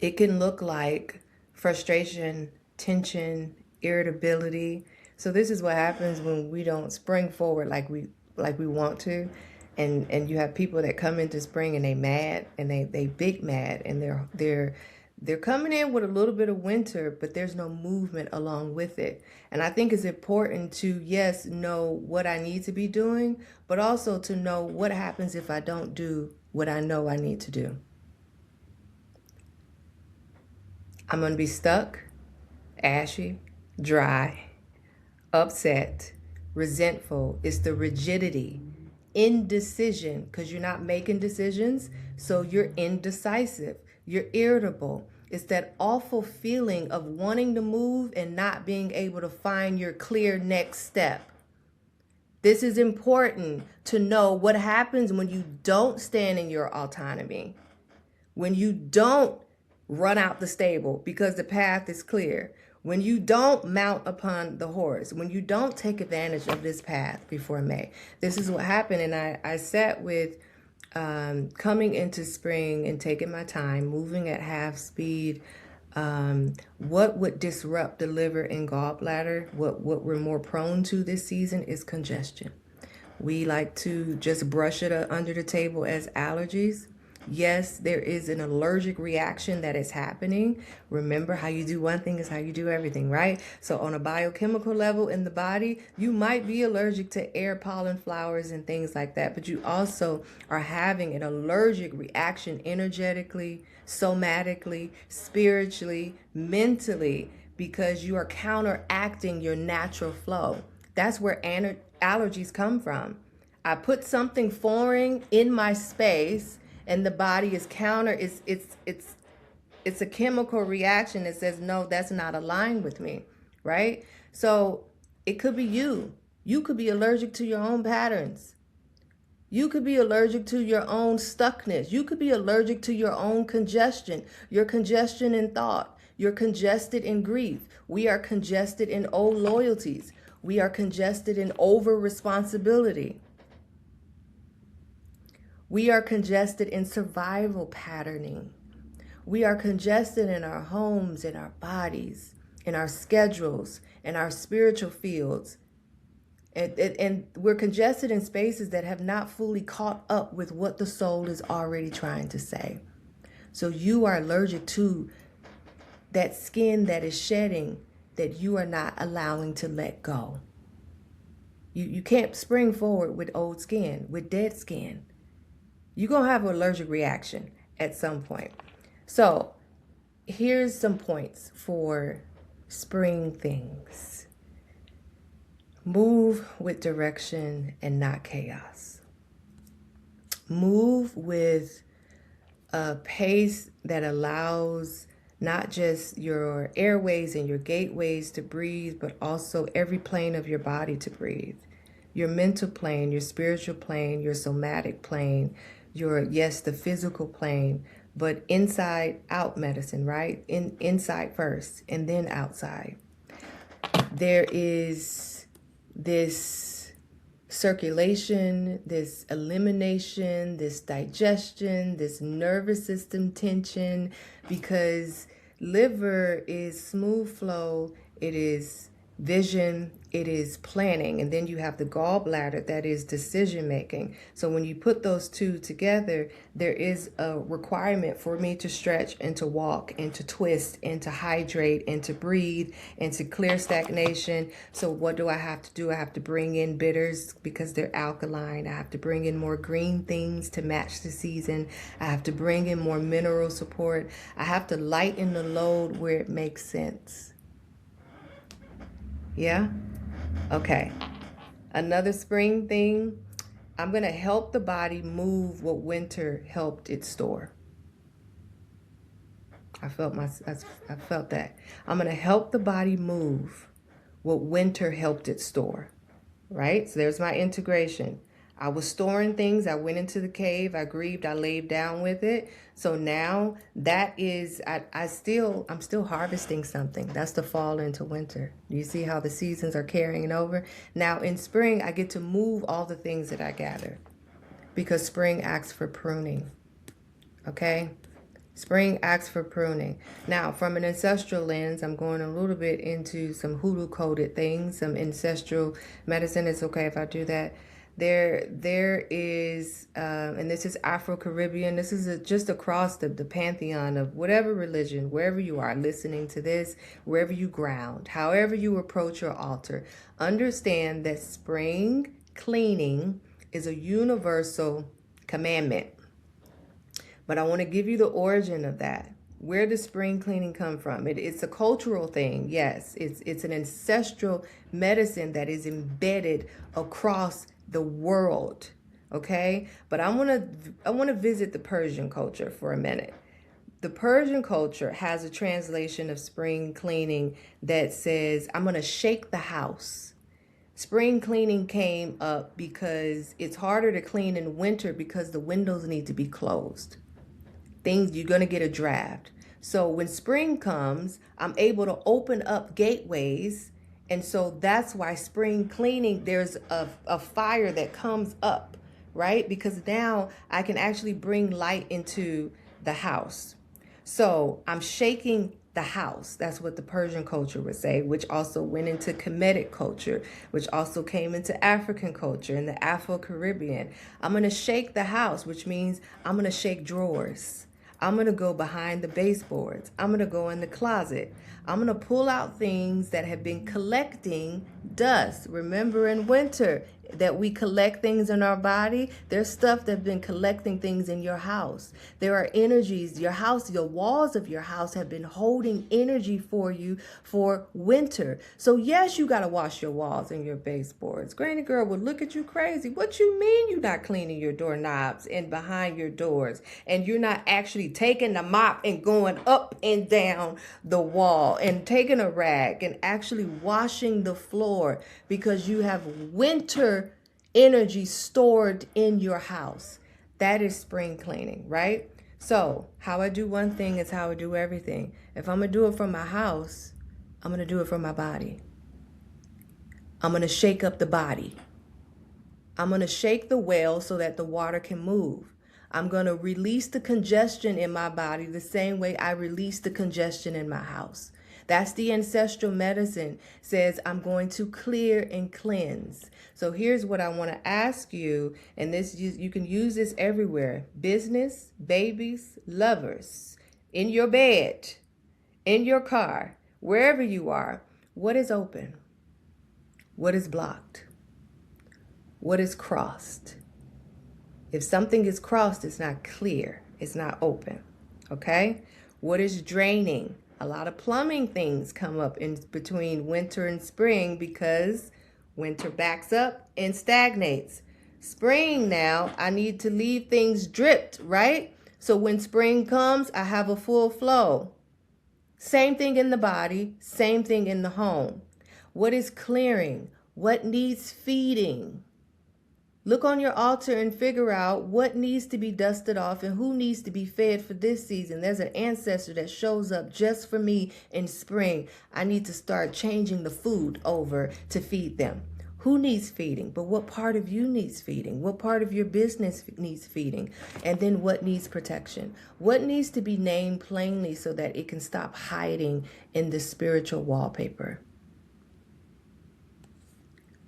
it can look like frustration, tension, irritability. So this is what happens when we don't spring forward like we want to. And you have people that come into spring and they mad, and they big mad, and they're coming in with a little bit of winter, but there's no movement along with it. And I think it's important to, yes, know what I need to be doing, but also to know what happens if I don't do what I know I need to do. I'm going to be stuck, ashy, dry, upset, resentful. It's the rigidity, indecision, because you're not making decisions, so you're indecisive. You're irritable. It's that awful feeling of wanting to move and not being able to find your clear next step. This is important to know what happens when you don't stand in your autonomy, when you don't run out the stable because the path is clear, when you don't mount upon the horse, when you don't take advantage of this path before May. This is what happened. And I sat with coming into spring and taking my time, moving at half speed. What would disrupt the liver and gallbladder? What we're more prone to this season is congestion. We like to just brush it under the table as allergies. Yes, there is an allergic reaction that is happening. Remember, how you do one thing is how you do everything, right? So on a biochemical level in the body, you might be allergic to air, pollen, flowers, and things like that. But you also are having an allergic reaction energetically, somatically, spiritually, mentally, because you are counteracting your natural flow. That's where allergies come from. I put something foreign in my space, and the body is it's a chemical reaction that says, no, that's not aligned with me, right? So it could be you. You could be allergic to your own patterns. You could be allergic to your own stuckness. You could be allergic to your own congestion, your congestion in thought. You're congested in grief. We are congested in old loyalties. We are congested in over responsibility. We are congested in survival patterning. We are congested in our homes, in our bodies, in our schedules, in our spiritual fields. And we're congested in spaces that have not fully caught up with what the soul is already trying to say. So you are allergic to that skin that is shedding, that you are not allowing to let go. You can't spring forward with old skin, with dead skin. You're going to have an allergic reaction at some point. So here's some points for spring things. Move with direction and not chaos. Move with a pace that allows not just your airways and your gateways to breathe, but also every plane of your body to breathe. Your mental plane, your spiritual plane, your somatic plane, the physical plane, but inside out medicine, right? Inside first and then outside. There is this circulation, this elimination, this digestion, this nervous system tension, because liver is smooth flow, it is vision, it is planning, and then you have the gallbladder that is decision making. So when you put those two together, there is a requirement for me to stretch and to walk and to twist and to hydrate and to breathe and to clear stagnation. So what do I have to do? I have to bring in bitters because they're alkaline. I have to bring in more green things to match the season. I have to bring in more mineral support. I have to lighten the load where it makes sense. Yeah? Okay. Another spring thing, I'm going to help the body move what winter helped it store. I felt that. I'm going to help the body move what winter helped it store. Right? So there's my integration. I was storing things. I went into the cave. I grieved. I laid down with it. So now that is, I'm still harvesting something. That's the fall into winter. You see how the seasons are carrying over? Now in spring, I get to move all the things that I gather because spring acts for pruning. Okay? Spring acts for pruning. Now, from an ancestral lens, I'm going a little bit into some hoodoo-coded things, some ancestral medicine. It's okay if I do that. There is, and this is Afro-Caribbean. This is just across the pantheon of whatever religion, wherever you are listening to this, wherever you ground, however you approach your altar. Understand that spring cleaning is a universal commandment. But I want to give you the origin of that. Where does spring cleaning come from? It's a cultural thing, yes. It's an ancestral medicine that is embedded across the world, okay? But I want to visit the Persian culture for a minute. The Persian culture has a translation of spring cleaning that says, I'm going to shake the house. Spring cleaning came up because it's harder to clean in winter because the windows need to be closed. Things, you're going to get a draft. So when spring comes, I'm able to open up gateways. And so that's why spring cleaning, there's a fire that comes up, right? Because now I can actually bring light into the house. So I'm shaking the house. That's what the Persian culture would say, which also went into Kemetic culture, which also came into African culture and the Afro-Caribbean. I'm going to shake the house, which means I'm going to shake drawers. I'm going to go behind the baseboards. I'm going to go in the closet. I'm going to pull out things that have been collecting dust. Remember in winter that we collect things in our body? There's stuff that's been collecting things in your house. There are energies. Your house, your walls of your house have been holding energy for you for winter. So yes, you got to wash your walls and your baseboards. Granny girl would look at you crazy. What you mean you're not cleaning your doorknobs and behind your doors? And you're not actually taking the mop and going up and down the wall and taking a rag and actually washing the floor because you have winter energy stored in your house. That is spring cleaning, right? So how I do one thing is how I do everything. If I'm going to do it from my house, I'm going to do it from my body. I'm going to shake up the body. I'm going to shake the well so that the water can move. I'm going to release the congestion in my body the same way I release the congestion in my house. That's the ancestral medicine says I'm going to clear and cleanse. So here's what I want to ask you, and this you can use this everywhere. Business, babies, lovers, in your bed, in your car, wherever you are. What is open? What is blocked? What is crossed? If something is crossed, it's not clear. It's not open. Okay? What is draining? A lot of plumbing things come up in between winter and spring because winter backs up and stagnates. Spring now, I need to leave things dripped, right? So when spring comes, I have a full flow. Same thing in the body, same thing in the home. What is clearing? What needs feeding? Look on your altar and figure out what needs to be dusted off and who needs to be fed for this season. There's an ancestor that shows up just for me in spring. I need to start changing the food over to feed them. Who needs feeding? But what part of you needs feeding? What part of your business needs feeding? And then what needs protection? What needs to be named plainly so that it can stop hiding in the spiritual wallpaper?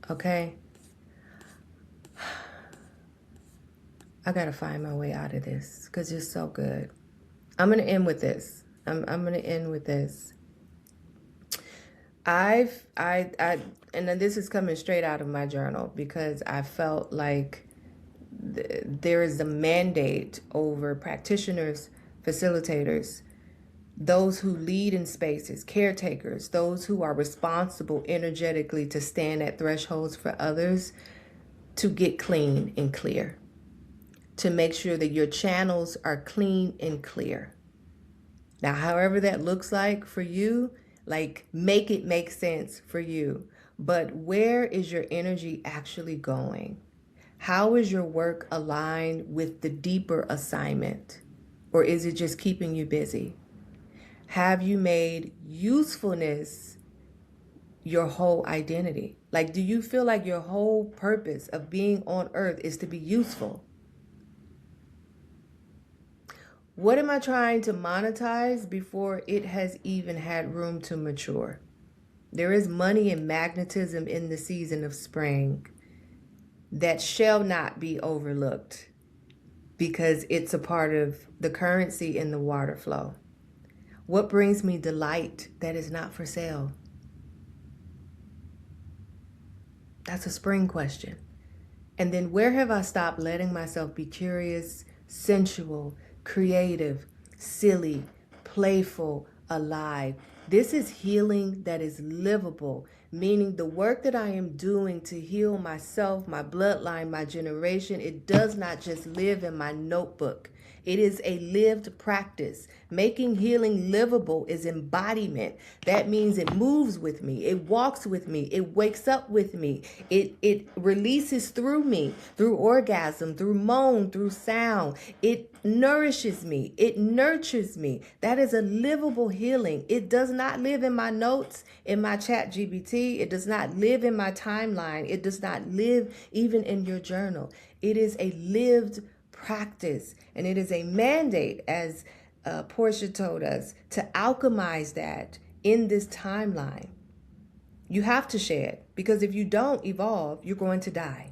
Okay? I got to find my way out of this because it's so good. I'm going to end with this. I'm going to end with this. And then this is coming straight out of my journal because I felt like there is a mandate over practitioners, facilitators, those who lead in spaces, caretakers, those who are responsible energetically to stand at thresholds for others to get clean and clear. To make sure that your channels are clean and clear. Now, however that looks like for you, like make it make sense for you. But where is your energy actually going? How is your work aligned with the deeper assignment? Or is it just keeping you busy? Have you made usefulness your whole identity? Like, do you feel like your whole purpose of being on earth is to be useful? What am I trying to monetize before it has even had room to mature? There is money and magnetism in the season of spring that shall not be overlooked because it's a part of the currency in the water flow. What brings me delight that is not for sale? That's a spring question. And then where have I stopped letting myself be curious, sensual, creative, silly, playful, alive? This is healing that is livable, meaning the work that I am doing to heal myself, my bloodline, my generation, it does not just live in my notebook It is a lived practice. Making healing livable is embodiment. That means it moves with me. It walks with me. It wakes up with me. It releases through me, through orgasm, through moan, through sound. It nourishes me. It nurtures me. That is a livable healing. It does not live in my notes, in my chat GBT. It does not live in my timeline. It does not live even in your journal. It is a lived practice, and it is a mandate, as Portia told us, to alchemize that in this timeline. You have to share it, because if you don't evolve, you're going to die.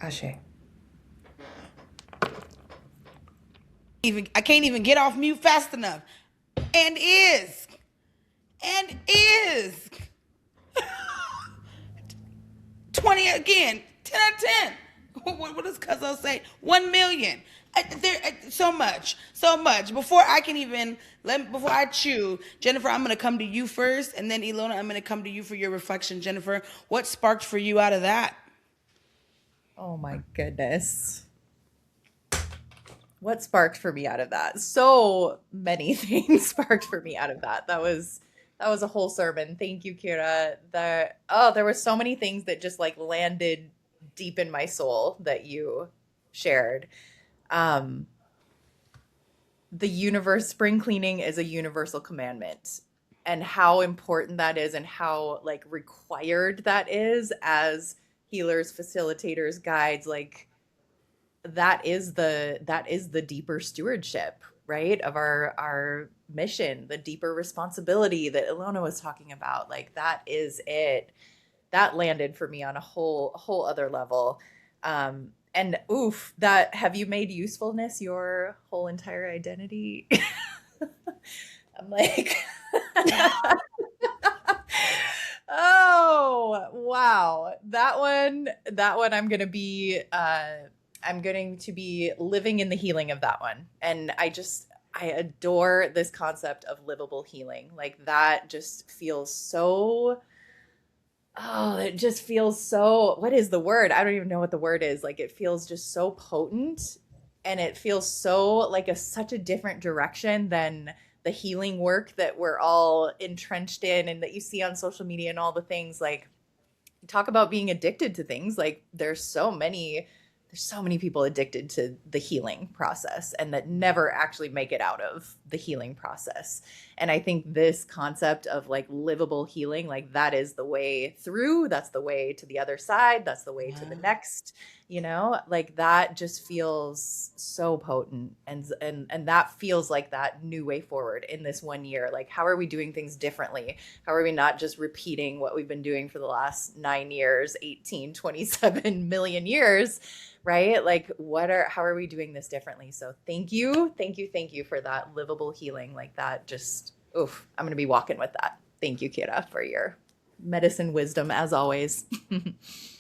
Ashe. I can't even get off mute fast enough. And is 20 again, 10 out of 10. What does Cuzzo say? 1 million. So much. Before I chew, Jennifer, I'm going to come to you first, and then Ilona, I'm going to come to you for your reflection. Jennifer, what sparked for you out of that? Oh my goodness. What sparked for me out of that? So many things sparked for me out of that. That was a whole sermon. Thank you, Kira. There were so many things that just like landed deep in my soul that you shared. The universe, spring cleaning is a universal commandment, and how important that is, and how like required that is as healers, facilitators, guides. Like that is the deeper stewardship, right, of our mission, the deeper responsibility that Ilona was talking about. Like that is it. That landed for me on a whole other level. And oof, that have you made usefulness your whole entire identity? I'm like, oh wow, that one I'm going to be living in the healing of that one. And I adore this concept of livable healing. Like that just feels so, it just feels so, what is the word? I don't even know what the word is. Like it feels just so potent, and it feels so like such a different direction than the healing work that we're all entrenched in and that you see on social media and all the things. Like talk about being addicted to things. Like there's so many people addicted to the healing process and that never actually make it out of the healing process. And I think this concept of like livable healing, like that is the way through, that's the way to the other side, that's the way to the next, like that just feels so potent. And that feels like that new way forward in this 1 year. Like, how are we doing things differently? How are we not just repeating what we've been doing for the last 9 years, 27 million years? Right? Like how are we doing this differently? So thank you for that livable healing. Like that just, I'm going to be walking with that. Thank you, Kira, for your medicine wisdom as always.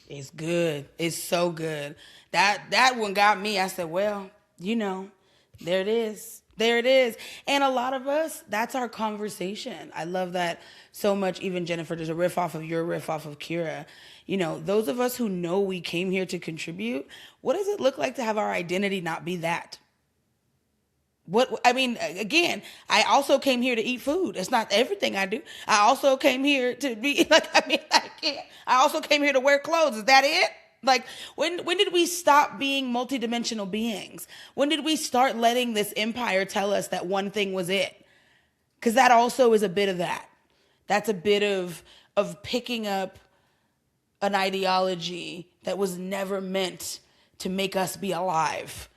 It's good. It's so good. That one got me. I said, well, there it is. There it is. And a lot of us, that's our conversation. I love that so much. Even Jennifer, there's a riff off of your riff off of Kira. Those of us who know we came here to contribute, what does it look like to have our identity not be that? Again, I also came here to eat food. It's not everything I do. I also came here to be I also came here to wear clothes. Is that it? Like, when did we stop being multidimensional beings? When did we start letting this empire tell us that one thing was it? Because that also is a bit of that. That's a bit of picking up an ideology that was never meant to make us be alive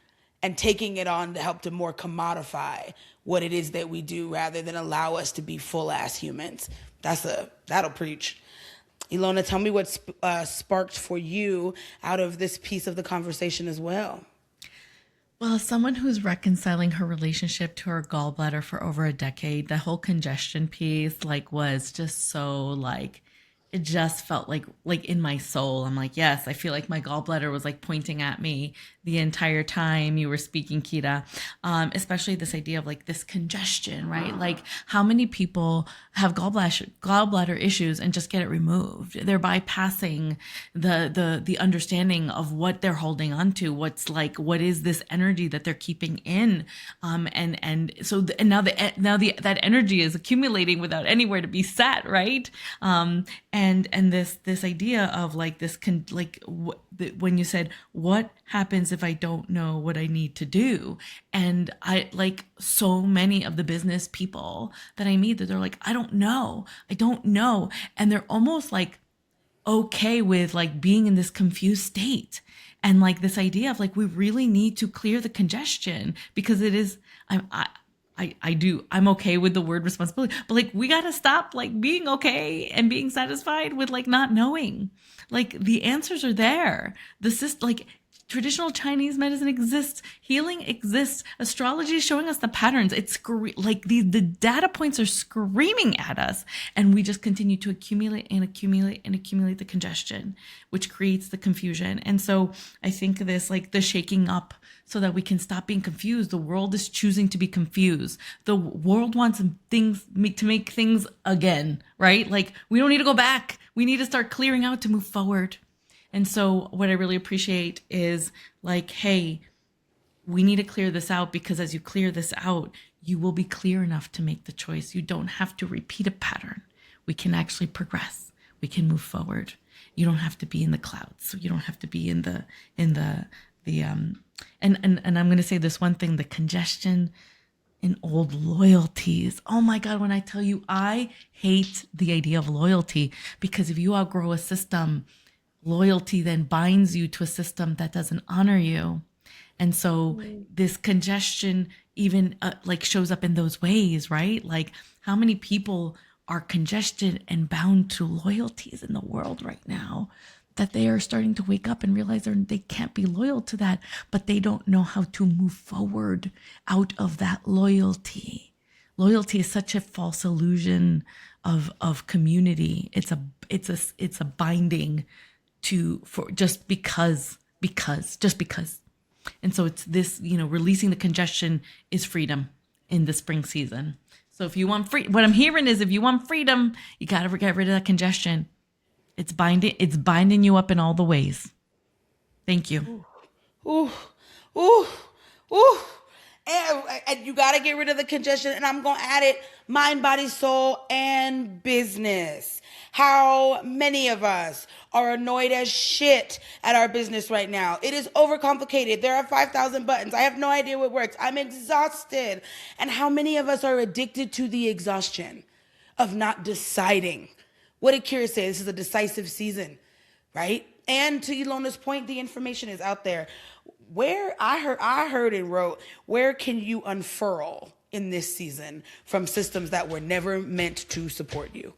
and taking it on to help to more commodify what it is that we do rather than allow us to be full-ass humans. That'll preach. Ilona, tell me what sparked for you out of this piece of the conversation as well. Well, as someone who's reconciling her relationship to her gallbladder for over a decade, the whole congestion piece was just so it just felt like in my soul. I'm like, yes, I feel like my gallbladder was pointing at me the entire time you were speaking, Kira, especially this idea of like this congestion, right? Like how many people have gallbladder issues and just get it removed? They're bypassing the understanding of what they're holding on to. What is this energy that they're keeping in? And now that energy is accumulating without anywhere to be set, right? And this idea of like when you said, what happens if I don't know what I need to do? And I, like so many of the business people that I meet, that they're like, I don't know. And they're almost like okay with like being in this confused state. And like this idea of like, we really need to clear the congestion, because it is, I'm okay with the word responsibility, but like, we got to stop like being okay and being satisfied with like not knowing. Like the answers are there. Like traditional Chinese medicine exists, healing exists, astrology is showing us the patterns. It's like the data points are screaming at us, and we just continue to accumulate the congestion, which creates the confusion. And so I think this, like the shaking up, so that we can stop being confused. The world is choosing to be confused. The world wants things to make things again, right? Like we don't need to go back. We need to start clearing out to move forward. And so what I really appreciate is like, hey, we need to clear this out, because as you clear this out, you will be clear enough to make the choice. You don't have to repeat a pattern. We can actually progress. We can move forward. You don't have to be in the clouds. So you don't have to be in the and I'm going to say this one thing, the congestion in old loyalties. Oh my God, when I tell you, I hate the idea of loyalty, because if you outgrow a system, loyalty then binds you to a system that doesn't honor you. And so this congestion even like shows up in those ways, right? Like how many people are congested and bound to loyalties in the world right now, that they are starting to wake up and realize they can't be loyal to that, but they don't know how to move forward out of that loyalty. Loyalty is such a false illusion of community. It's a binding for just because. And so it's this, releasing the congestion is freedom in the spring season. So if you want what I'm hearing is, if you want freedom, you got to get rid of that congestion. It's binding you up in all the ways. Thank you. Ooh. And you got to get rid of the congestion. And I'm going to add it, mind, body, soul, and business. How many of us are annoyed as shit at our business right now? It is overcomplicated. There are 5,000 buttons. I have no idea what works. I'm exhausted. And how many of us are addicted to the exhaustion of not deciding? What did Kira say? This is a decisive season, right? And to Ilona's point, the information is out there. Where I heard and wrote, where can you unfurl in this season from systems that were never meant to support you?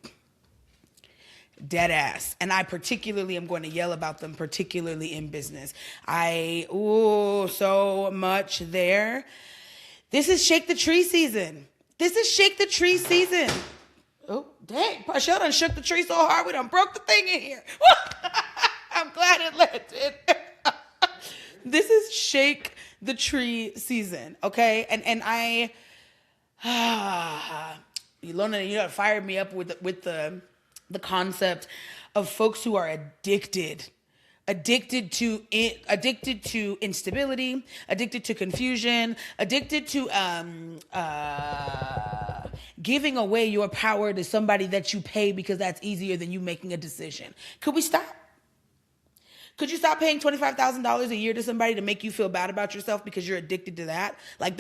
Dead ass. And I particularly am going to yell about them, particularly in business. So much there. This is Shake the Tree season. Oh, dang. Michelle done shook the tree so hard, we done broke the thing in here. I'm glad it landed. This is Shake the Tree season, okay? And I, Ilona, fired me up with the concept of folks who are addicted to instability, addicted to confusion, addicted to giving away your power to somebody that you pay because that's easier than you making a decision. Could we stop? Could you stop paying $25,000 a year to somebody to make you feel bad about yourself because you're addicted to that? Like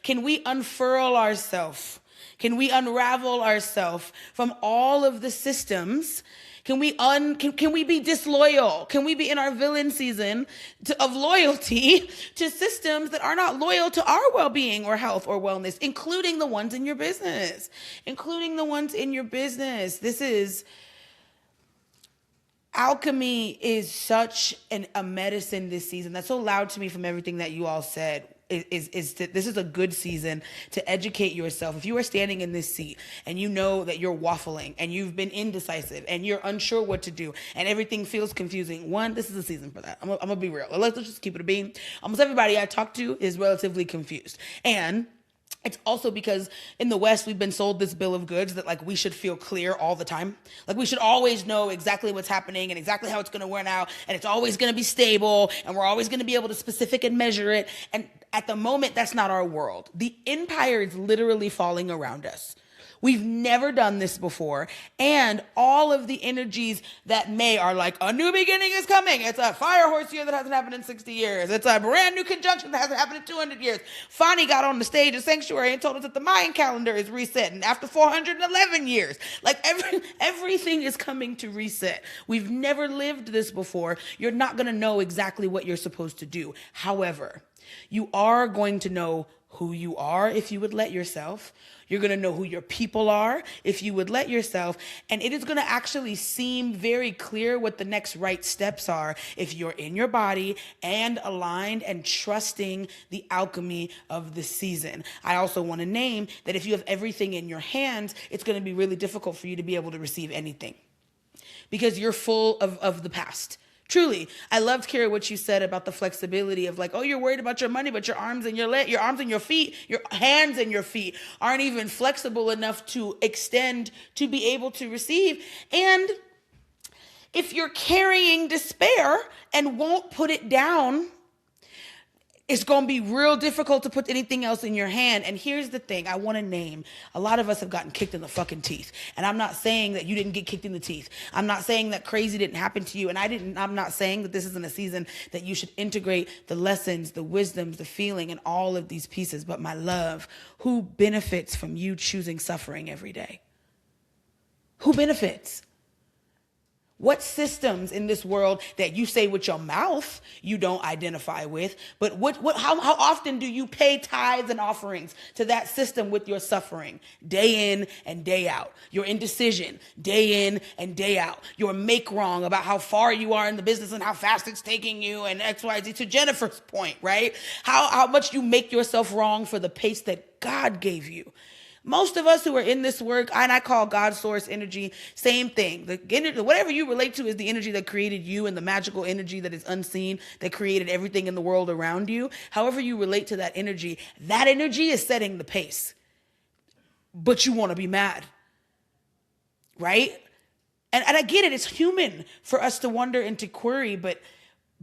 can we unfurl ourselves? Can we unravel ourselves from all of the systems? Can we be disloyal? Can we be in our villain season of loyalty to systems that are not loyal to our well-being or health or wellness, including the ones in your business? This is alchemy is such a medicine this season. That's so loud to me from everything that you all said. this is a good season to educate yourself. If you are standing in this seat and you know that you're waffling and you've been indecisive and you're unsure what to do and everything feels confusing, this is a season for that. I'm gonna be real. Let's just keep it a beam. Almost everybody I talk to is relatively confused. And it's also because in the West, we've been sold this bill of goods that like we should feel clear all the time. Like we should always know exactly what's happening and exactly how it's going to work out. And it's always going to be stable. And we're always going to be able to specific and measure it. And at the moment, that's not our world. The empire is literally falling around us. We've never done this before. And all of the energies that are like, a new beginning is coming. It's a fire horse year that hasn't happened in 60 years. It's a brand new conjunction that hasn't happened in 200 years. Fani got on the stage at Sanctuary and told us that the Mayan calendar is resetting after 411 years. Like everything is coming to reset. We've never lived this before. You're not going to know exactly what you're supposed to do. However, you are going to know who you are if you would let yourself. You're going to know who your people are if you would let yourself. And it is going to actually seem very clear what the next right steps are if you're in your body and aligned and trusting the alchemy of the season. I also want to name that if you have everything in your hands, it's going to be really difficult for you to be able to receive anything because you're full of the past. Truly, I loved, Kira, what you said about the flexibility of like, oh, you're worried about your money, but your arms and your feet, your hands and your feet aren't even flexible enough to extend to be able to receive. And if you're carrying despair and won't put it down, it's going to be real difficult to put anything else in your hand. And here's the thing I want to name. A lot of us have gotten kicked in the fucking teeth. And I'm not saying that you didn't get kicked in the teeth. I'm not saying that crazy didn't happen to you. And I'm not saying that this isn't a season that you should integrate the lessons, the wisdoms, the feeling, and all of these pieces. But my love, who benefits from you choosing suffering every day? Who benefits? What systems in this world that you say with your mouth you don't identify with, but how often do you pay tithes and offerings to that system with your suffering? Day in and day out. Your indecision, day in and day out. Your make wrong about how far you are in the business and how fast it's taking you and X, Y, Z, to Jennifer's point, right? How much you make yourself wrong for the pace that God gave you. Most of us who are in this work, and I call God source energy, same thing. The energy, whatever you relate to is the energy that created you and the magical energy that is unseen, that created everything in the world around you. However you relate to that energy is setting the pace. But you want to be mad, right? And I get it. It's human for us to wonder and to query, but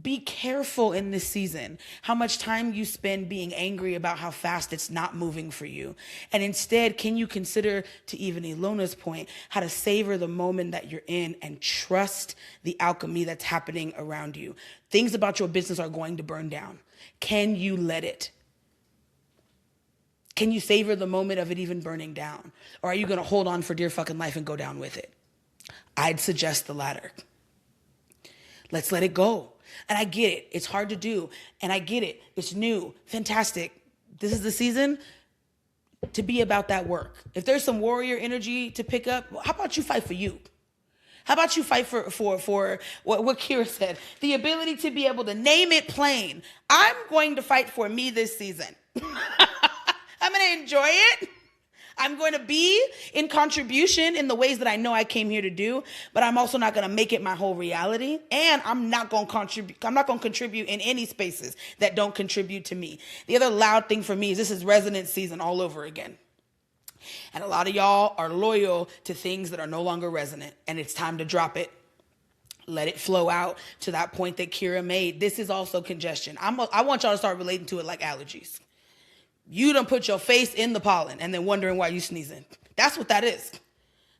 be careful in this season how much time you spend being angry about how fast it's not moving for you. And instead, can you consider, to even Ilona's point, how to savor the moment that you're in and trust the alchemy that's happening around you? Things about your business are going to burn down. Can you let it? Can you savor the moment of it even burning down? Or are you going to hold on for dear fucking life and go down with it? I'd suggest the latter. Let's let it go. And I get it. It's hard to do. And I get it. It's new. Fantastic. This is the season to be about that work. If there's some warrior energy to pick up, how about you fight for you? How about you fight for what Kira said? The ability to be able to name it plain. I'm going to fight for me this season. I'm going to enjoy it. I'm going to be in contribution in the ways that I know I came here to do, but I'm also not going to make it my whole reality. And I'm not going to contribute. I'm not going to contribute in any spaces that don't contribute to me. The other loud thing for me is this is resonance season all over again. And a lot of y'all are loyal to things that are no longer resonant, and it's time to drop it. Let it flow out to that point that Kira made. This is also congestion. I want y'all to start relating to it like allergies. You done put your face in the pollen and then wondering why you sneezing. That's what that is.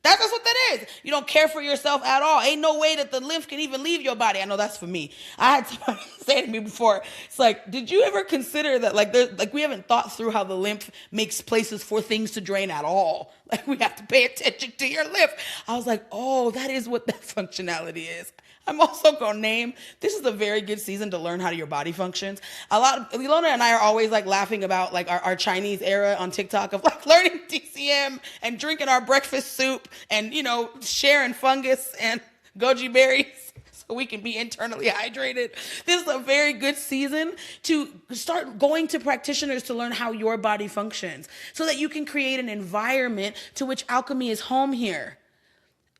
That's what that is. You don't care for yourself at all. Ain't no way that the lymph can even leave your body. I know that's for me. I had somebody say to me before, it's like, did you ever consider that we haven't thought through how the lymph makes places for things to drain at all? Like we have to pay attention to your lymph. I was like, oh, that is what that functionality is. I'm also going to name, this is a very good season to learn how your body functions. Ilona and I are always like laughing about like our Chinese era on TikTok of like learning TCM and drinking our breakfast soup and, sharing fungus and goji berries. so we can be internally hydrated. This is a very good season to start going to practitioners to learn how your body functions so that you can create an environment to which alchemy is home here.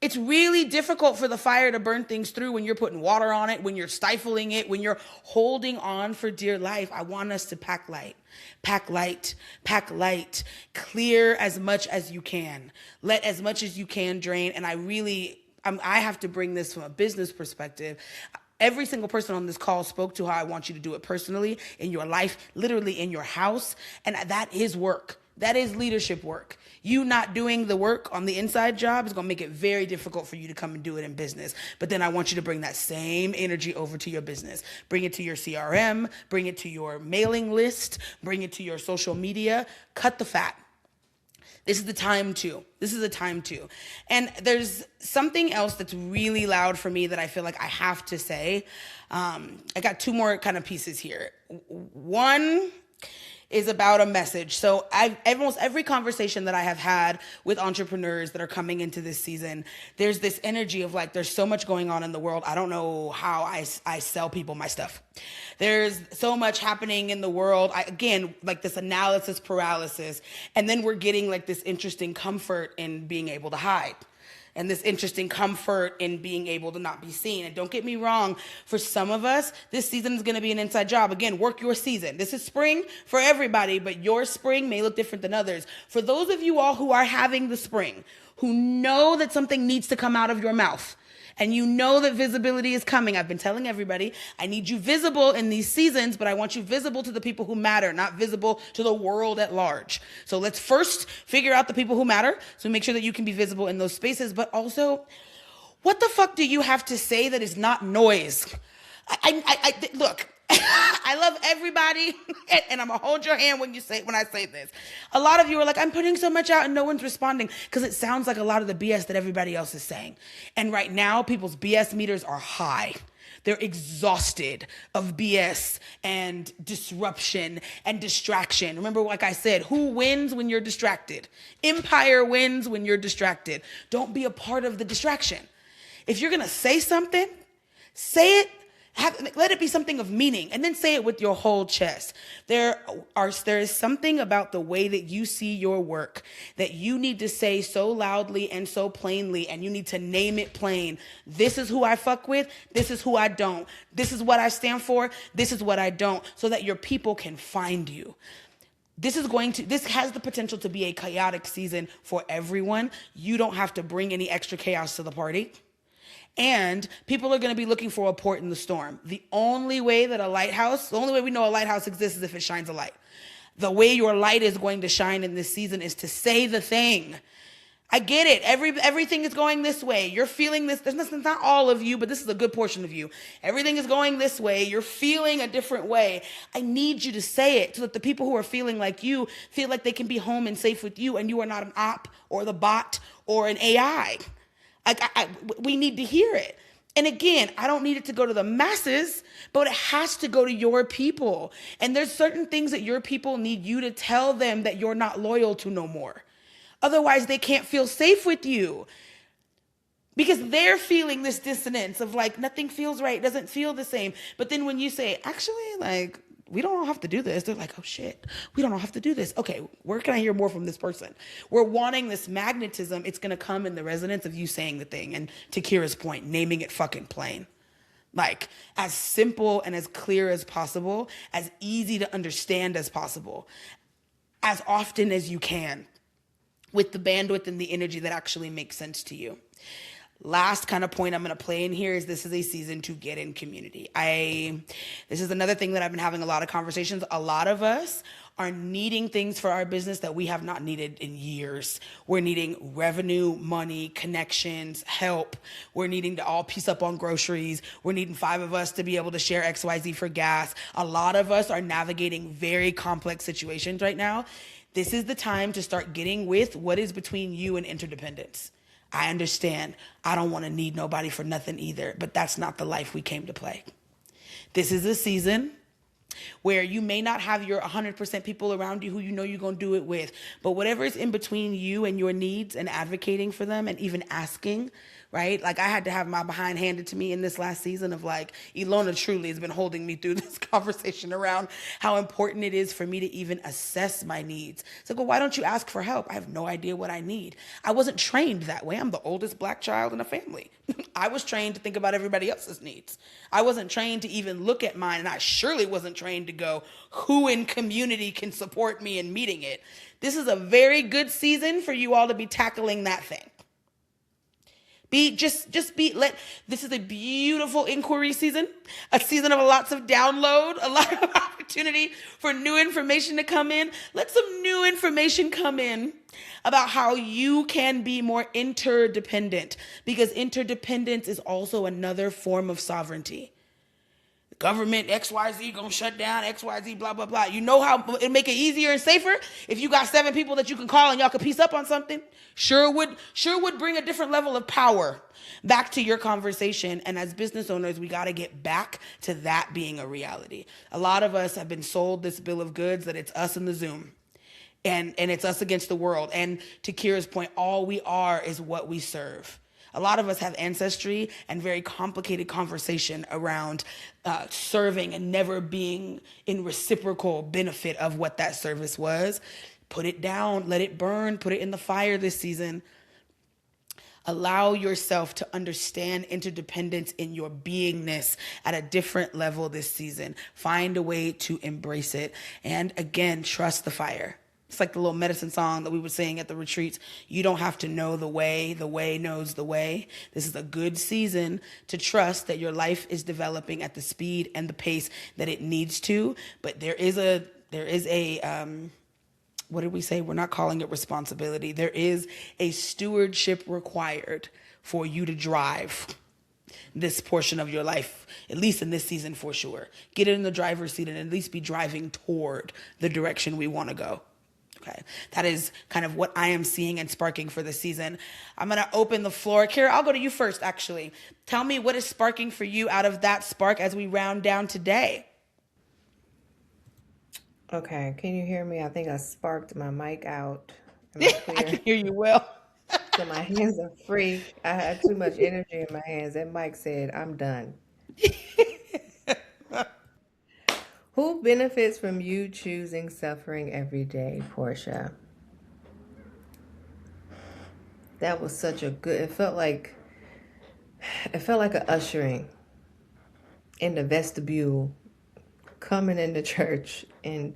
It's really difficult for the fire to burn things through when you're putting water on it, when you're stifling it, when you're holding on for dear life. I want us to pack light, pack light, pack light, clear as much as you can. Let as much as you can drain. And I have to bring this from a business perspective. Every single person on this call spoke to how I want you to do it personally, in your life, literally in your house. And that is work. That is leadership work. You not doing the work on the inside job is going to make it very difficult for you to come and do it in business. But then I want you to bring that same energy over to your business. Bring it to your CRM, bring it to your mailing list, bring it to your social media. Cut the fat. This is the time to. And there's something else that's really loud for me that I feel like I have to say. I got two more kind of pieces here. One is about a message. So almost every conversation that I have had with entrepreneurs that are coming into this season, there's this energy of like, there's so much going on in the world. I don't know how I sell people my stuff. There's so much happening in the world. Again, like this analysis paralysis. And then we're getting like this interesting comfort in being able to hide. And this interesting comfort in being able to not be seen. And don't get me wrong, for some of us, this season is going to be an inside job. Again, work your season. This is spring for everybody, but your spring may look different than others. For those of you all who are having the spring, who know that something needs to come out of your mouth, and you know that visibility is coming. I've been telling everybody, I need you visible in these seasons, but I want you visible to the people who matter, not visible to the world at large. So let's first figure out the people who matter, so make sure that you can be visible in those spaces. But also, what the fuck do you have to say that is not noise? Look, I love everybody, and I'm gonna hold your hand when I say this. A lot of you are like, I'm putting so much out and no one's responding, because it sounds like a lot of the BS that everybody else is saying. And right now, people's BS meters are high. They're exhausted of BS and disruption and distraction. Remember, like I said, who wins when you're distracted? Empire wins when you're distracted. Don't be a part of the distraction. If you're gonna say something, say it. Let it be something of meaning, and then say it with your whole chest. There is something about the way that you see your work that you need to say so loudly and so plainly, and you need to name it plain. This is who I fuck with. This is who I don't. This is what I stand for. This is what I don't, so that your people can find you. This has the potential to be a chaotic season for everyone. You don't have to bring any extra chaos to the party. And people are going to be looking for a port in the storm. The only way we know a lighthouse exists is if it shines a light. The way your light is going to shine in this season is to say the thing. I get it. Everything is going this way. You're feeling this. There's not all of you, but this is a good portion of you. Everything is going this way. You're feeling a different way. I need you to say it so that the people who are feeling like you feel like they can be home and safe with you, and you are not an op or the bot or an AI. We need to hear it. And again, I don't need it to go to the masses, but it has to go to your people. And there's certain things that your people need you to tell them that you're not loyal to no more. Otherwise, they can't feel safe with you, because they're feeling this dissonance of like, nothing feels right, doesn't feel the same. But then when you say, actually, like, we don't have to do this, they're like, oh shit, we don't have to do this. Okay, where can I hear more from this person? We're wanting this magnetism. It's going to come in the resonance of you saying the thing. And to Kira's point, naming it fucking plain. Like, as simple and as clear as possible, as easy to understand as possible, as often as you can, with the bandwidth and the energy that actually makes sense to you. Last kind of point I'm going to play in here is this is a season to get in community. This is another thing that I've been having a lot of conversations. A lot of us are needing things for our business that we have not needed in years. We're needing revenue, money, connections, help. We're needing to all piece up on groceries. We're needing 5 of us to be able to share XYZ for gas. A lot of us are navigating very complex situations right now. This is the time to start getting with what is between you and interdependence. I understand. I don't want to need nobody for nothing either, but that's not the life we came to play. This is a season where you may not have your 100% people around you who you know you're going to do it with, but whatever is in between you and your needs and advocating for them and even asking, right? Like I had to have my behind handed to me in this last season of like, Ilona truly has been holding me through this conversation around how important it is for me to even assess my needs. It's like, well, why don't you ask for help? I have no idea what I need. I wasn't trained that way. I'm the oldest Black child in a family. I was trained to think about everybody else's needs. I wasn't trained to even look at mine, and I surely wasn't trained to go, who in community can support me in meeting it? This is a very good season for you all to be tackling that thing. This is a beautiful inquiry season, a season of lots of download, a lot of opportunity for new information to come in. Let some new information come in about how you can be more interdependent, because interdependence is also another form of sovereignty. Government XYZ gonna shut down, XYZ blah blah blah. You know how it'd make it easier and safer if you got 7 people that you can call and y'all could piece up on something? Sure would bring a different level of power back to your conversation. And as business owners, we got to get back to that being a reality. A lot of us have been sold this bill of goods that it's us in the Zoom. And it's us against the world. And to Kira's point, all we are is what we serve. A lot of us have ancestry and very complicated conversation around serving and never being in reciprocal benefit of what that service was. Put it down, let it burn, put it in the fire this season. Allow yourself to understand interdependence in your beingness at a different level this season. Find a way to embrace it. And again, trust the fire. It's like the little medicine song that we would sing at the retreats. You don't have to know the way knows the way. This is a good season to trust that your life is developing at the speed and the pace that it needs to. But there is a what did we say? We're not calling it responsibility. There is a stewardship required for you to drive this portion of your life, at least in this season for sure. Get in the driver's seat and at least be driving toward the direction we want to go. Okay, that is kind of what I am seeing and sparking for this season. I'm going to open the floor. Kira, I'll go to you first, actually. Tell me what is sparking for you out of that spark as we round down today. Okay, can you hear me? I think I sparked my mic out. Am I I clear? can hear you well. So my hands are free. I had too much energy in my hands. That mic said, I'm done. Who benefits from you choosing suffering every day, Portia? That was such a good, it felt like an ushering in the vestibule, coming into church and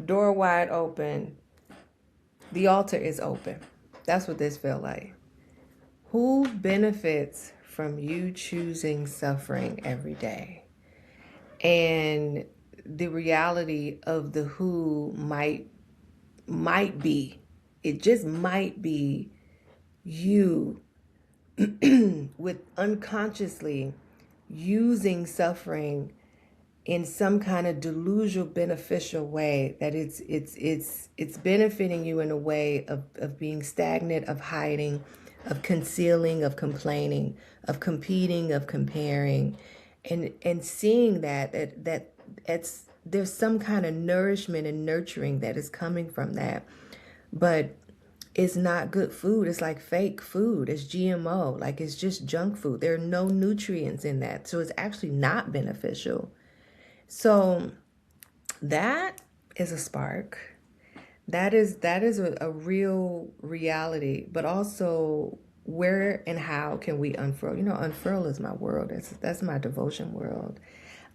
door wide open. The altar is open. That's what this felt like. Who benefits from you choosing suffering every day? And the reality of the who might be, it just might be you with unconsciously using suffering in some kind of delusional beneficial way, that it's benefiting you in a way of being stagnant, of hiding, of concealing, of complaining, of competing, of comparing, and seeing that there's some kind of nourishment and nurturing that is coming from that. But it's not good food. It's like fake food. It's GMO. Like it's just junk food. There are no nutrients in that. So it's actually not beneficial. So that is a spark. That is a real reality. But also, where and how can we unfurl? Unfurl is my world. That's my devotion world.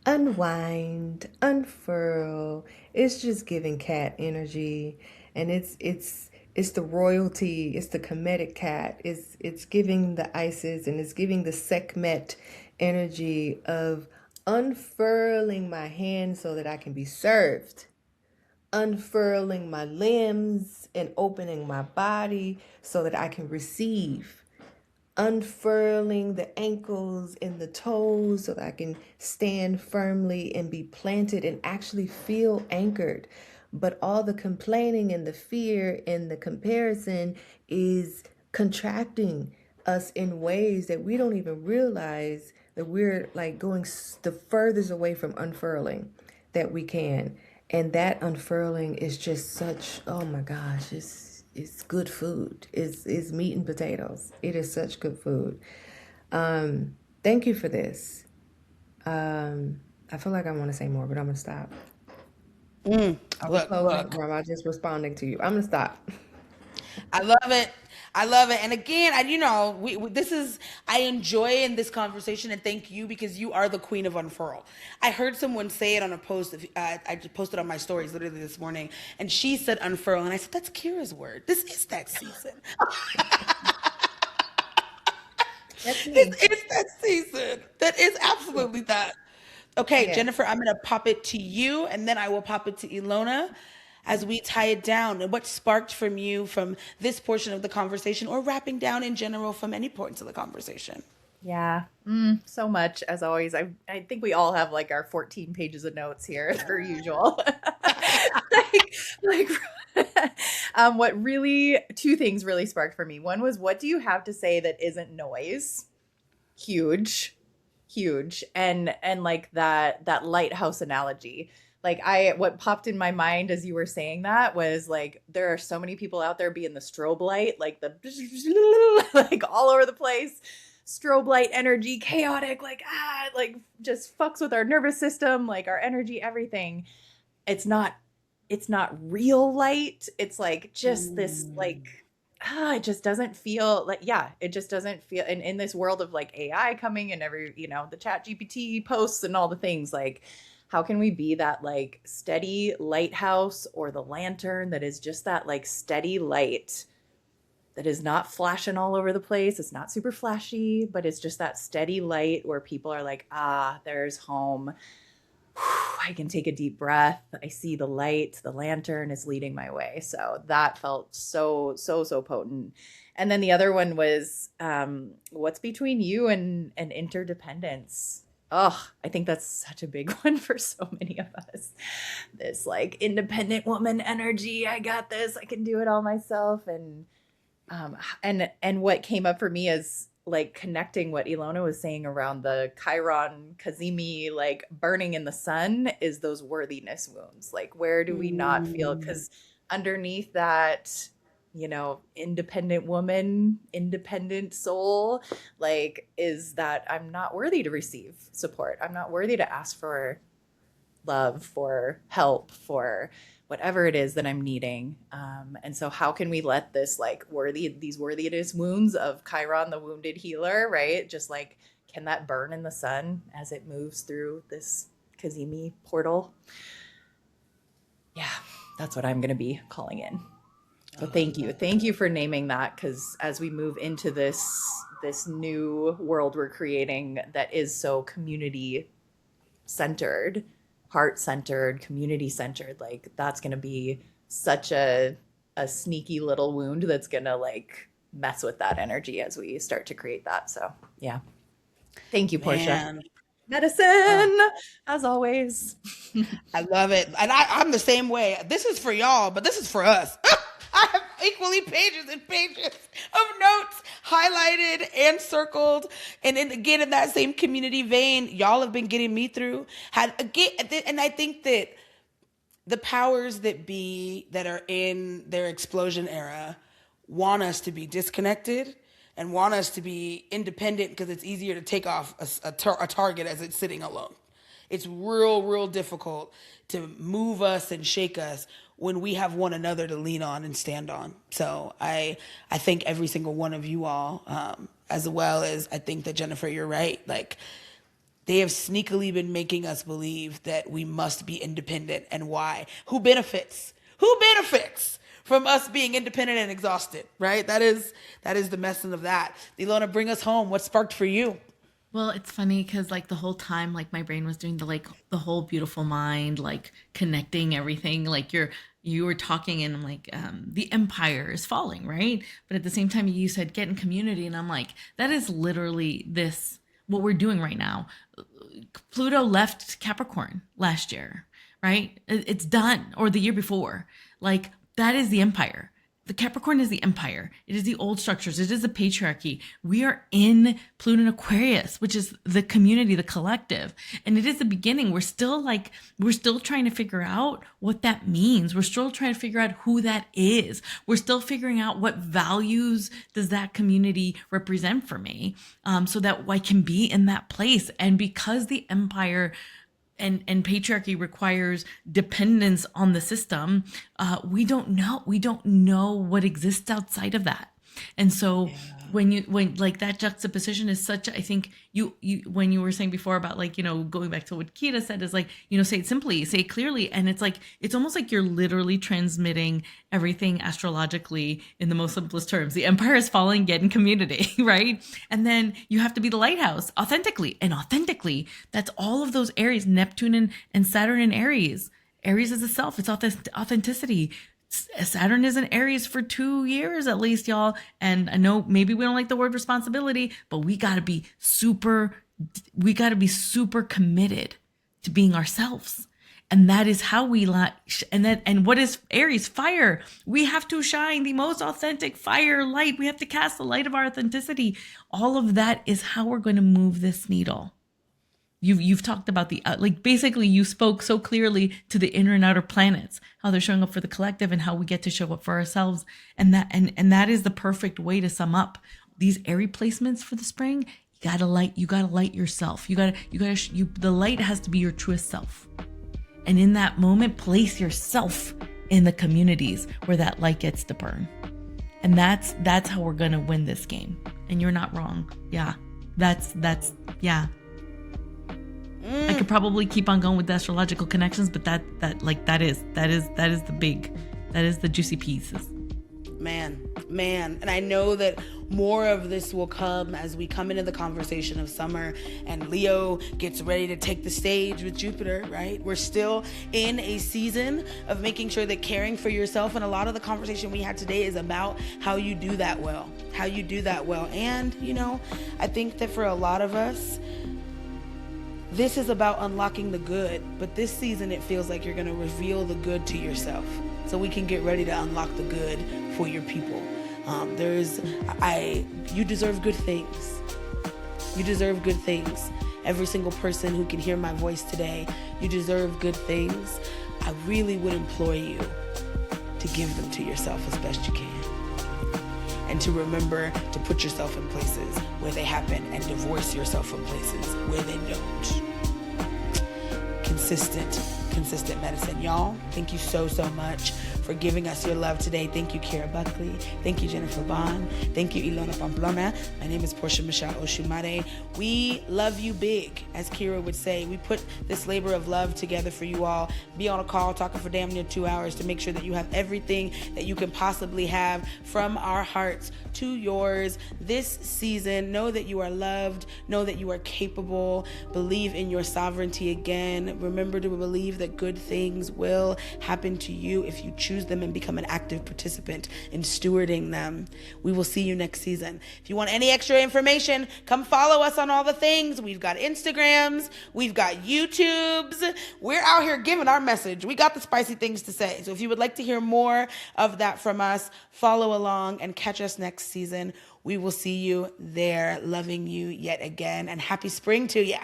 Unwind, unfurl. It's just giving cat energy, and it's the royalty. It's the Kemetic cat. It's giving the Isis, and it's giving the Sekhmet energy of unfurling my hands so that I can be served, unfurling my limbs and opening my body so that I can receive, unfurling the ankles and the toes so that I can stand firmly and be planted and actually feel anchored. But all the complaining and the fear and the comparison is contracting us in ways that we don't even realize that we're like going the furthest away from unfurling. that we can. And that unfurling is just such, oh my gosh, it's good food. It's meat and potatoes. It is such good food. Thank you for this. I feel like I want to say more, but I'm gonna stop. Look. Or am I just responding to you? I'm gonna stop. I love it. I love it. And again, I enjoy in this conversation, and thank you because you are the queen of unfurl. I heard someone say it on a post. I just posted on my stories literally this morning, and she said unfurl, and I said, that's Kira's word. This is that season. That's me. This is that season. That is absolutely that. Okay, Yeah. Jennifer, I'm going to pop it to you, and then I will pop it to Ilona as we tie it down. And what sparked from you from this portion of the conversation, or wrapping down in general from any points of the conversation? Yeah, so much as always. I think we all have like our 14 pages of notes here per usual. like what really, two things really sparked for me. One was, what do you have to say that isn't noise? Huge. And like that lighthouse analogy. Like what popped in my mind as you were saying that was like, there are so many people out there being the strobe light, like the like all over the place, strobe light energy, chaotic, like just fucks with our nervous system, like our energy, everything. It's not real light. It's like just this like, it just doesn't feel like, it just doesn't feel, and in this world of like AI coming and every, the chat GPT posts and all the things, like, how can we be that like steady lighthouse or the lantern that is just that like steady light that is not flashing all over the place? It's not super flashy, but it's just that steady light where people are like, there's home. I can take a deep breath. I see the light. The lantern is leading my way. So that felt so potent. And then the other one was, what's between you and interdependence? Oh, I think that's such a big one for so many of us. This like independent woman energy. I got this. I can do it all myself. And what came up for me is like connecting what Ilona was saying around the Chiron Kazemi, like burning in the sun, is those worthiness wounds. Like, where do we not feel? Because underneath that, independent woman, independent soul, like, is that I'm not worthy to receive support. I'm not worthy to ask for love, for help, for whatever it is that I'm needing. And so how can we let this like these worthiness wounds of Chiron, the wounded healer, right? Just like, can that burn in the sun as it moves through this Kazemi portal? Yeah, that's what I'm going to be calling in. So thank you. Thank you for naming that, because as we move into this new world we're creating that is so community centered, heart-centered, community-centered, like that's going to be such a sneaky little wound that's going to like mess with that energy as we start to create that. So yeah. Thank you, Portia. Man. Medicine, as always. I love it. And I'm the same way. This is for y'all, but this is for us. I have equally pages and pages of notes highlighted and circled. And then again, in that same community vein, y'all have been getting me through. And I think that the powers that be that are in their explosion era want us to be disconnected and want us to be independent, because it's easier to take off a target as it's sitting alone. It's real difficult to move us and shake us when we have one another to lean on and stand on. So I thank every single one of you all, as well as I think that, Jennifer, you're right. Like, they have sneakily been making us believe that we must be independent. And why? Who benefits? Who benefits from us being independent and exhausted, right? That is the message of that. Ilona, bring us home. What sparked for you? Well, it's funny because like the whole time, like my brain was doing the whole beautiful mind, like connecting everything. Like you were talking and I'm like, the empire is falling, right? But at the same time, you said get in community, and I'm like, that is literally what we're doing right now. Pluto left Capricorn last year, right? It's done, or the year before. Like, that is the empire. the Capricorn is the empire. It is the old structures. It is the patriarchy. We are in Pluto and Aquarius, which is the community, the collective. And it is the beginning. We're still trying to figure out what that means. We're still trying to figure out who that is. We're still figuring out what values does that community represent for me, so that I can be in that place. And because the empire and patriarchy requires dependence on the system, we don't know what exists outside of that. And so when like that juxtaposition is such, I think you when you were saying before about like, going back to what Kira said is like, say it simply, say it clearly. And it's like, it's almost like you're literally transmitting everything astrologically in the most simplest terms. The empire is falling, get in community, right? And then you have to be the lighthouse authentically. And authentically, that's all of those Aries, Neptune and Saturn in Aries. Aries is a self, it's authenticity. Saturn is in Aries for 2 years at least, y'all. And I know maybe we don't like the word responsibility, but we got to be super committed to being ourselves. And that is how we and what is Aries? Fire. We have to shine the most authentic fire light. We have to cast the light of our authenticity. All of that is how we're going to move this needle. You've talked about basically you spoke so clearly to the inner and outer planets, how they're showing up for the collective and how we get to show up for ourselves. And that is the perfect way to sum up these Aries placements for the spring. You gotta light yourself. The light has to be your truest self. And in that moment, place yourself in the communities where that light gets to burn. And that's how we're gonna win this game. And you're not wrong. Yeah. Yeah. I could probably keep on going with the astrological connections, but that is the juicy pieces. Man. And I know that more of this will come as we come into the conversation of summer and Leo gets ready to take the stage with Jupiter, right? We're still in a season of making sure that caring for yourself, and a lot of the conversation we had today is about how you do that well. And, I think that for a lot of us, this is about unlocking the good, but this season it feels like you're going to reveal the good to yourself so we can get ready to unlock the good for your people. You deserve good things. You deserve good things. Every single person who can hear my voice today, you deserve good things. I really would implore you to give them to yourself as best you can. And to remember to put yourself in places where they happen and divorce yourself from places where they don't. Consistent medicine. Y'all, thank you so much for giving us your love today. Thank you, Kira Buckley. Thank you, Jennifer Bohn. Thank you, Ilona Pamplona. My name is Portia Michele Osumaré. We love you big, as Kira would say. We put this labor of love together for you all. Be on a call talking for damn near 2 hours to make sure that you have everything that you can possibly have from our hearts to yours this season. Know that you are loved. Know that you are capable. Believe in your sovereignty again. Remember to believe that good things will happen to you if you choose them and become an active participant in stewarding them. We will see you next season. If you want any extra information, come follow us on all the things. We've got Instagrams. We've got YouTubes. We're out here giving our message. We got the spicy things to say. So if you would like to hear more of that from us, follow along and catch us next season. We will see you there. Loving you yet again, and happy spring to ya.